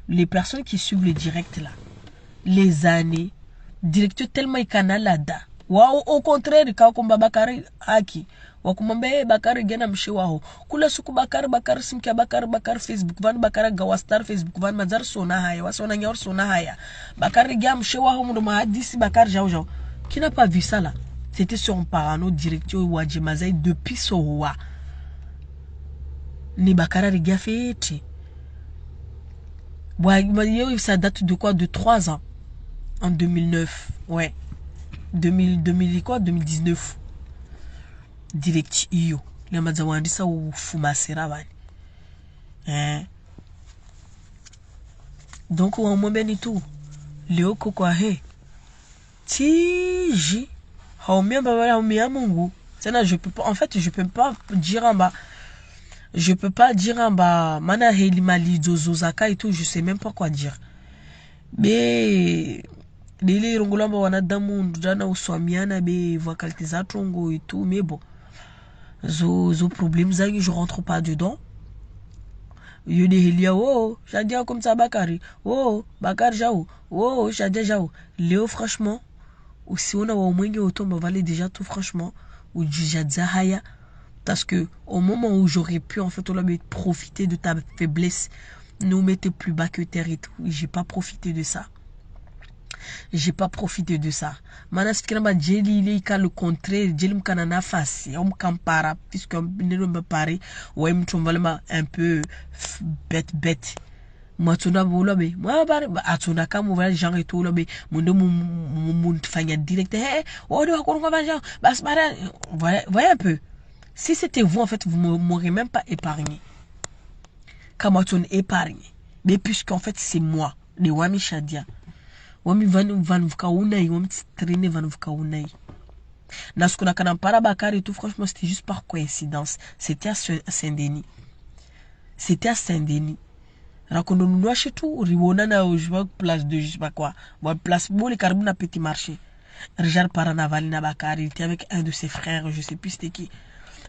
les personnes qui suivent les directs là les années directeur tellement ikanalada wao au contraire ka kumba bakari haki wakumambe bakari gena mshiwaho kula suku bakari simkia bakari Facebook van bakari gawastar Facebook van mazar sona haya wasona nyaor sona haya bakari gya mshiwaho ndo mahadisi bakari jao qui n'a pas vu ça là c'était sur un parano directeur wajimazai depuis Sohoa ni bakari rigia fete ça date de quoi de 3 ans. En 2009, ouais. 2019. Direct Iyo. le mazawandisa ufumasera bani donc au moins ben tout leo kwa he tiji haumia baba haumia Mungu sana je peux pas en fait je peux pas dire en bas mana heli mali zozaka et tout je sais même pas quoi dire mais les rongolamba wanadamu ndana uswamiana be vokalite za trongo et tout mais bon zo problème zangi je rentre pas dedans yo de helia oh Shadia comme ça Bakari oh Bakari Jao oh Shadia Jao Léo franchement ou si on a au moins autant me valait déjà tout franchement ou déjà haya parce que au moment où j'aurais pu en fait on a profiter de ta faiblesse nous mettre plus bas que terre et tout j'ai pas profité de ça. Manas kiramba jeli ile ka le contraire jeli mkana nafasi on compara puisque ne me paraît ouais m'tombalema un peu bête moi tuna bolobe moi bari atuna kama va genre et tout lobe mundo mun fanya direct oh de ko va genre bas bara voyez un peu si c'était vous en fait vous m'aurez même pas épargné comme on épargne mais puisqu'en fait c'est moi les Wami Shadia wami van vukaunai wami traîner van vukaunai na ce qu'on a kana para Bakari et tout franchement c'était juste par coïncidence c'était à Saint-Denis rakondo nous chez tout riwona na je vois place de je sais pas quoi bon place bon les carbone à petit marché Richard Paranaval na Bakari il était avec un de ses frères je sais plus c'était qui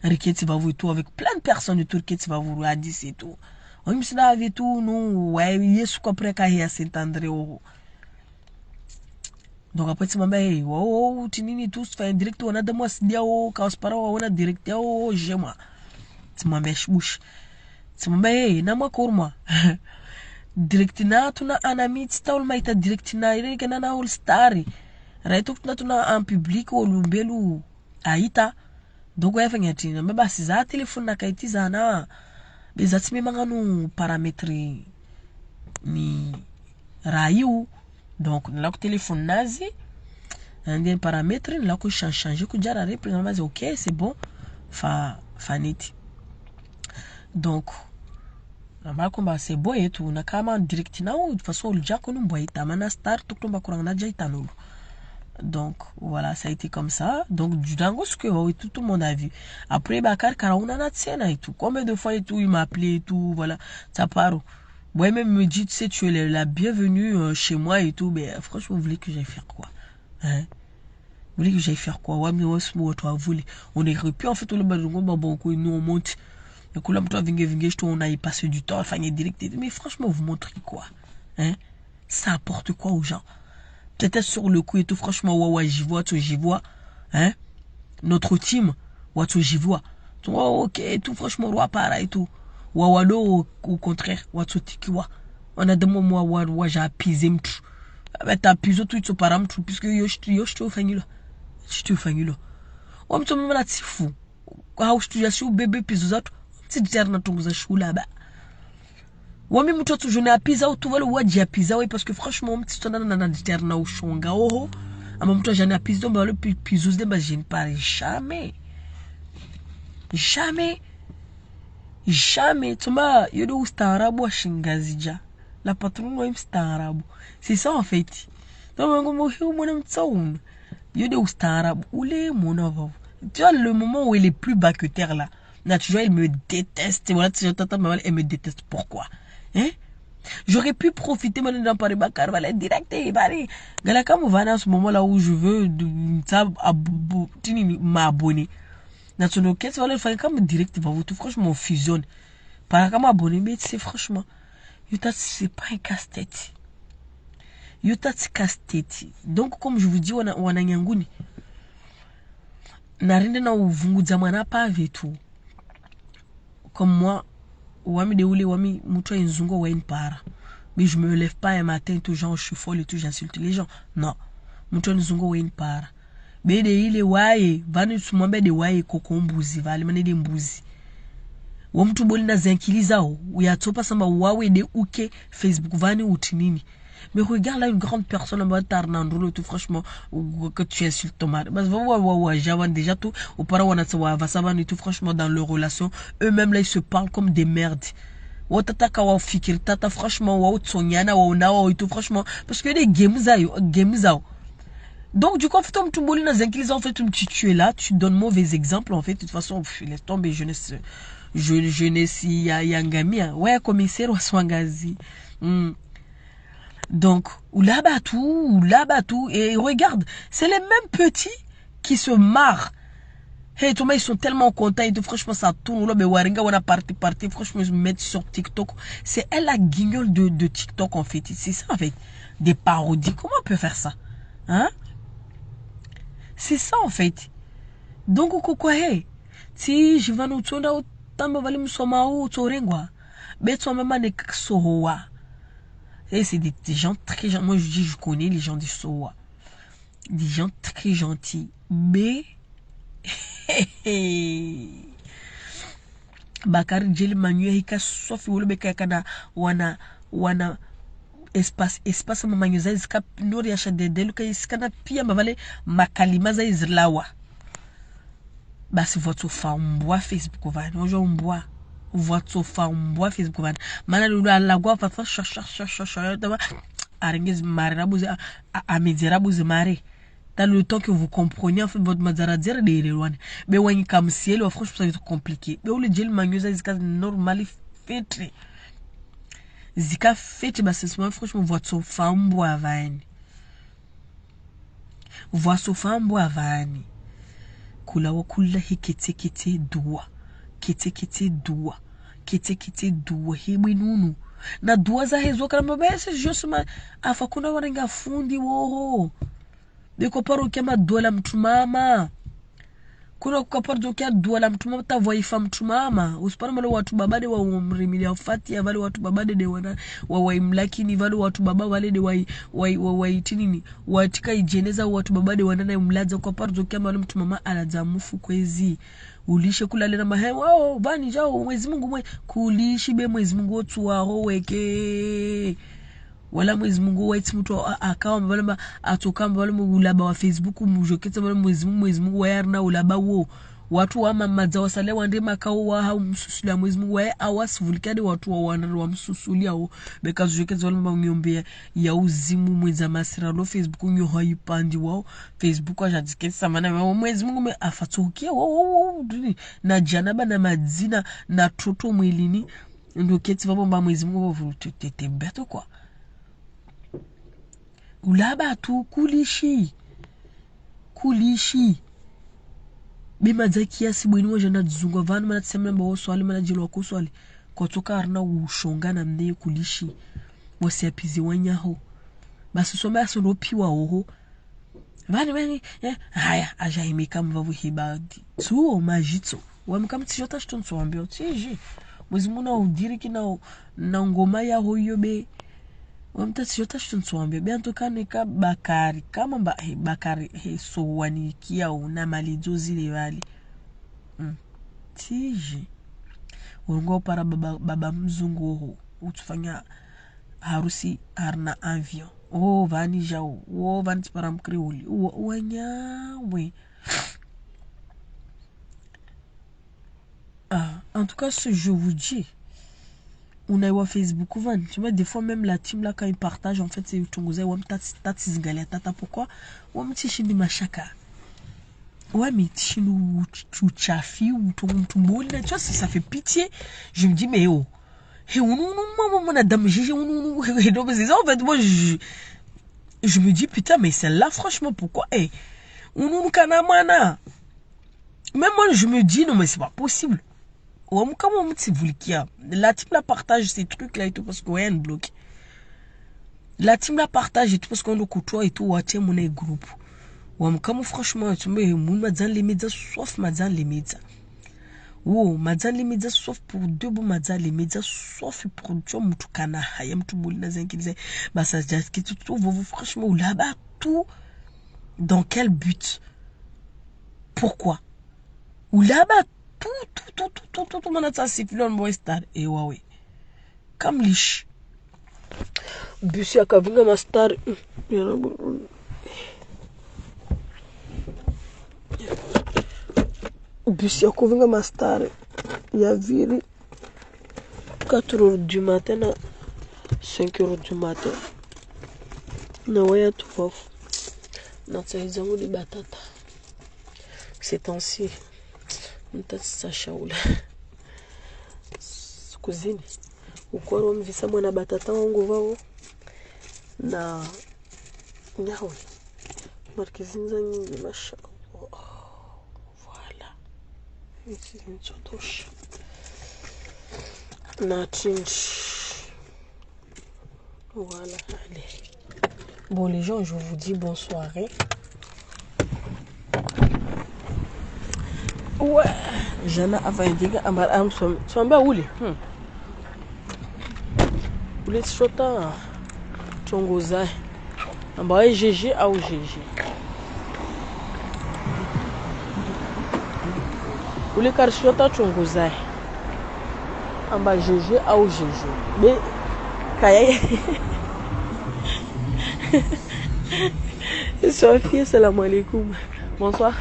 Riquet va vous et tout avec plein de personnes de Turquie va vous à 10 et tout on me s'est avec tout nous ouais yesu quoi après à Saint-André donc après tu m'as dit wow tinini tous fait direct on a de moi dia o kaspara on a direct o j'aime tu m'as bouche tu m'as dit na ma korma direct na tuna anami tstaul maita direct na ile kana na all star right tuna en public o lumbelu aita donc ouais fanya tina mais basi za téléphone na kaitiza na bezati memanganu paramétrer ni rayu donc là le téléphone nazi un des paramètres là que changer que déjà reprendre ok c'est bon faniti donc normal combat c'est bon et tout na kama direct na de toute façon le jack nous boit tamana star tout tomba kuranga jaita nulu donc voilà ça a été comme ça donc du dango ce que tout le monde a vu après Bakar Karauna na tsena et tout combien de fois et tout il m'a appelé et tout voilà ça part. Moi même me dit tu sais tu es la bienvenue chez moi et tout mais franchement vous voulez que j'aille faire quoi hein vous voulez que j'aille faire quoi ouais mais toi voulez on est repu en fait on le bon nous on monte et que là toi vinge on a y passé du temps enfin direct mais franchement vous montrez quoi hein ça apporte quoi aux gens peut-être sur le coup et tout franchement ouais j'y vois hein notre team ouais j'y vois ok tout franchement roi pareil et tout wawalo au contraire watsotikiwa on a de moi wa j'ai appisé mtu ta piso tout ce paramètre puisque yo je fanyilo wa mtu mama tsifu kwa ustudia si bébé piso zatu tsidjar na tunguza shula ba wa mimi mtu tu jona apisa tu wale waji apisa ouais parce que franchement mtu tona na diter na ushonga oho ama mtu jana apisa ba le piso de ba je ne parle jamais tuma yodo ustaarabu wa shingazija la patron wa ustaarabu c'est ça en fait donc ngo hiu mona mtsaum yodo ustaarabu ule mona va tu vois le moment où il est plus bas que terre là naturellement il me déteste voilà tu t'entends mal elle me déteste pourquoi hein j'aurais pu profiter maintenant d'en parler Bakar voilà direct et bari gala comme va dans ce moment là où je veux ça m'abonner national qu'est-ce que faire comme direct va vous tout franchement fusionne par comme abonné mais c'est franchement Yuta c'est pas un casse-tête donc comme je vous dis on a nyanguni narinde na uvungu zamana pas et tout comme moi wami de ule wami muto nzungo wa para mais je me lève pas un matin tout genre je suis folle et tout j'insulte les gens non muto nzungo wa para bede ile waye vani sumambe de waye kokombuzi vale manede mbuzi wamtu boli na zankiliza uyatopa samba wawe de uke Facebook vani utinini Mais regarde là une grande personne en mode Tarnandro, tout franchement, ou que tu insultes ton mari. Parce que j'avais déjà tout, au parent va savoir tout franchement dans leur relation. Eux-mêmes là ils se parlent comme des merdes. Tata wa fikir tata franchement wa tsonyana wa ona wa tout franchement parce que les games zao. Donc du coup en fait on te na zenkiliza en fait tu es là, tu donnes mauvais exemples en fait de toute façon laisse tomber jeunesse yangamia ouais commissaire wa swangazi. Donc ou là batou et regarde, c'est les mêmes petits qui se marrent. Hey, Thomas, ils sont tellement contents et tout, franchement, ça tourne. Là, mais Waringa, on a parti, franchement, ils se mettent sur TikTok. C'est elle la guignole de TikTok, en fait. C'est ça, en fait. Des parodies. Comment on peut faire ça? Hein? C'est ça, en fait. Donc, quoi, hey? Si je vais nous tourner au temps, va me sommer au Torengwa. Mais toi, même, ne Sohoa. Et c'est des gens très gentils. Moi, je dis, je connais les gens du Sohoa. Des gens très gentils. Mais, Bakari jeli manyu hika sofi wulu beka kada wana espace mamanyu za izika nori ya shadedelu ka iskana pia mavale makalima za izlawa. Basi votre fambwa Facebook vani ojo mbwa votre fambwa Facebook vani mana lula lagwa fa shasha daba arengez marirabuze amedirabuze mare. Dans le temps que vous compreniez, en fait, votre mazaradzera de Irwan. Mais when you come ciel, franchement, ça va être compliqué. Mais où le gel magnosa, zika normal fait. Zika fait, bah, c'est franchement, votre femme boit vani. Votre femme boit vani. Kula wa kula hi kete dua. Kete dua. Kete dua. Hi winunu. Na dua za hezo kala mabese, josuma. Afakuna warenga fundi woho. Beko paro kema dola mtu mama. Kuna kukaparo kia dola mtu mama ta voifa mtu mama. Usipana wale watu babade wa umrimilia fatia wale watu babade de wa imlaki ni wale watu baba wale de wa itinini. Watika ijeneza watu babade wanana imlaza kwa paro kia wale mtu mama alazamufu kwezi. Ulishe kulale na mahewa oh bani jao mwezi Mungu mwe kulishi be mwezi Mungu otu wa weke. Wala mwezi Mungu waiti mtu akawa mbalamba atoka mbalamba ulaba wa Facebook mujoketa mbalamba mwezi Mungu wayarna ulaba wo watu wa mamaza wasale wande makao wa hau msusulia mwezi Mungu wae awasivulikade watu wa wanana wa msusulia wo beka zujoketa mbalamba unyombea ya uzimu mwezi masira lo Facebook unyo haipandi wao Facebook wa jadiketi samana mwezi Mungu me afatokia wo na janaba na madzina na toto mwilini ndo keti vabomba mwezi Mungu wavu tete beto kwa ulaba tu kulishi bima zakia sibweni wa jana dzunga vanu mana tsemna mbawo swali mana jilo ko swali kwa toka arna ushonga na mne kulishi wasi apizi wanyaho basi soma asondo piwa oho vani haya aja imeka mvavu hibadi tu majitso wamkam tijota shtonso ambio tiji mwezi muna udiri kina na ngoma ya hoyo be wamta tijota shtonso ambio be antokane ka bakari kama bakari so wani kia una malizo zile wali tiji ungo para baba mzungu ho utufanya harusi arna avion oh vani jao oh vani para mkriuli wanyawe en tout cas ce je vous dis on a eu Facebook van tu vois des fois même la team là quand ils partagent en fait c'est utongoza wam tati galia tata pourquoi wam tishindi mashaka ouais mais tishinu chuchafi ou ton mol tu vois ça fait pitié je me dis mais oh et on a dame gégé on c'est ça en fait moi je me dis putain mais celle-là franchement pourquoi on kanamana même moi je me dis non mais c'est pas possible comment la team la partage ces trucs là et tout parce qu'on est un bloc la team la partage et tout parce qu'on le côtoie et tout watcher mon groupe comment franchement tu me mazan les médias sauf mazan les médias mazan les médias sauf pour deux bons mazan les médias sauf pour tu mutu kana haya mtu bolina zenkilize bah ça se dit tout vous franchement là-bas tout dans quel but pourquoi ou là-bas tout manata sifilon boy star et wawe comme lich Busi akavinga mastar. Busi akavinga mastar. Ya viri 4h du matin à 5h du matin. Na waya tufafu. Na tsaiza di batata. Ces temps-ci, mtatsa shaula. Kuzini. Ukwaro mvisa mwana batata wangu vao. Na nyawe. Markizinza nyingi mashallah. Voilà. Ici une sotoche. Na change. Voilà, allez. Bon les gens, je vous dis bonne soirée. Ouais, jana avaindiga ambar am somba uli. Uli shota chongoza. Ambaye GG au GG. Uli karshota chongoza. Amba GG au GG. Mais kaya Sophie, salam alaikum. Bonsoir.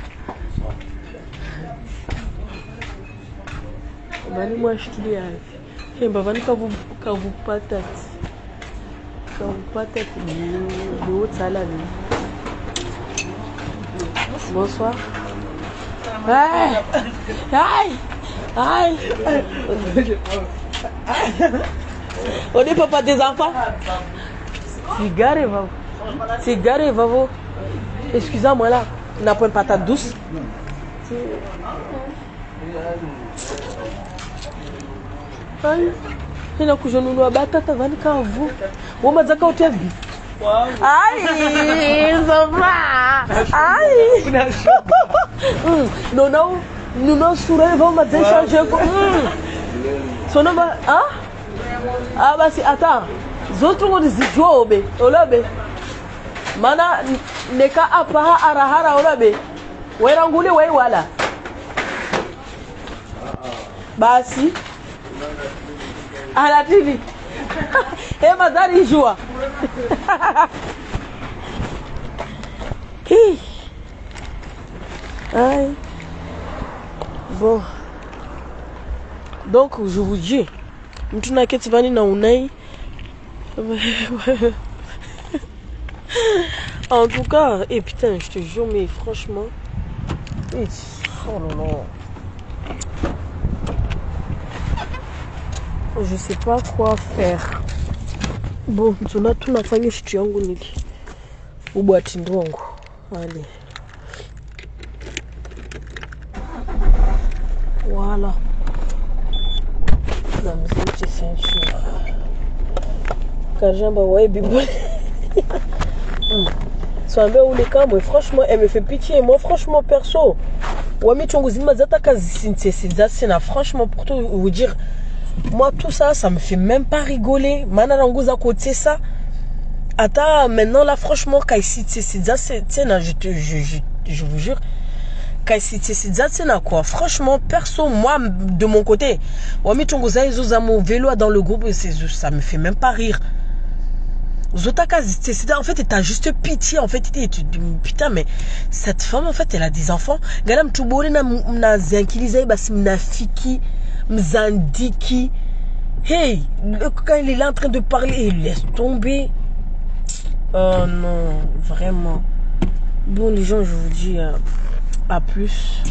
Bani moi je te dis hey bavani kavu patate. Kavu patate de haute salade. Bonsoir. Aïe. Aïe. Aïe. On est papa des enfants. Cigare, vavo. Excusez-moi là. On n'a pas une patate douce. Aïe. Il y a que je nous batata vani kavu. On m'a dit que tu as vu. Aïe, ça va. Aïe. Non, non. Nous n'avons souri, on m'a dit changer. Son nom, hein? Ah, bah si, attends. Zotu ngo zijobe, olabe. Mana neka apaha arahara olabe. Weranguli wei wala. Basi. Ala TV. Madari joua. Aïe. Bon. Donc je vous dis, mtuna ketivani na unai. En tout cas, et putain, je te jure, mais franchement, oh là là, je sais pas quoi faire. Bon, tunafanya kitu yangu niki ubwati ndongo. Allez. Voilà. La musique est ceinture. Kajamba ouais bibo. Swambe ou les cas, moi franchement elle me fait pitié. Moi franchement perso, wami chongozi mazata kazi c'est franchement pour tout vous dire, moi tout ça ça me fait même pas rigoler. Mana rangoza côté ça. Attends maintenant là franchement kaisi c'est je vous jure. Quoi. Franchement, perso, moi, de mon côté, wami chongoza izo mon vélo dans le groupe, ça me fait même pas rire. En fait, t'as juste pitié. En fait, tu dis, putain, mais cette femme, en fait, elle a des enfants. Gadam tubori na zankiliza basi mnafiki, mzandiki. Hey, quand il est là en train de parler, il laisse tomber. Oh non, vraiment. Bon, les gens, je vous dis à plus.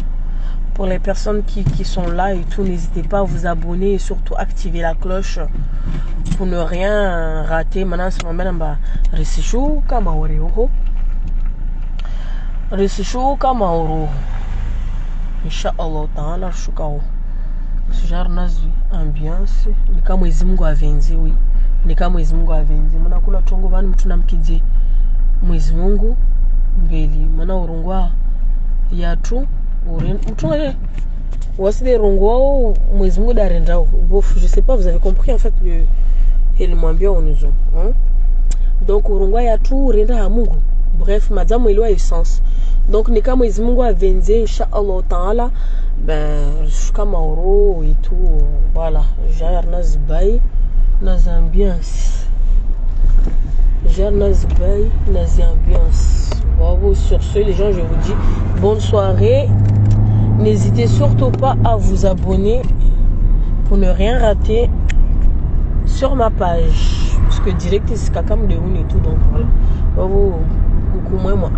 Pour les personnes qui sont là et tout, n'hésitez pas à vous abonner et surtout activer la cloche pour ne rien rater. Maintenant, c'est ma resishu kama oreo. Resishu kama oro. Inshallah taala shukao. Ce genre nazi ambiance ni kama Mwenyezi Mungu avenze, oui. Ni kama Mwenyezi Mungu avenze. Maana kula chongo vani mtu namkije Mwenyezi Mungu mbeli. Maana urungwa yatu mtunga waside rongo Mwenyezi Mungu darenda. Bof, je sais pas, vous avez compris en fait le mwambia onuzo, hein? Donc urungwa yatu renda ha Mungu. Bref, madame ilwa essence. Donc ni kama Mwenyezi Mungu avenze inshallah taala, ben kama oro et tout, voilà, jair nazibai na ambiance. J'ai Nazi Bay, Nazi Ambiance. Bravo. Sur ce, les gens, je vous dis bonne soirée. N'hésitez surtout pas à vous abonner pour ne rien rater sur ma page. Parce que direct, c'est Kakam de Oun et tout. Donc voilà. Bravo. Coucou, moi.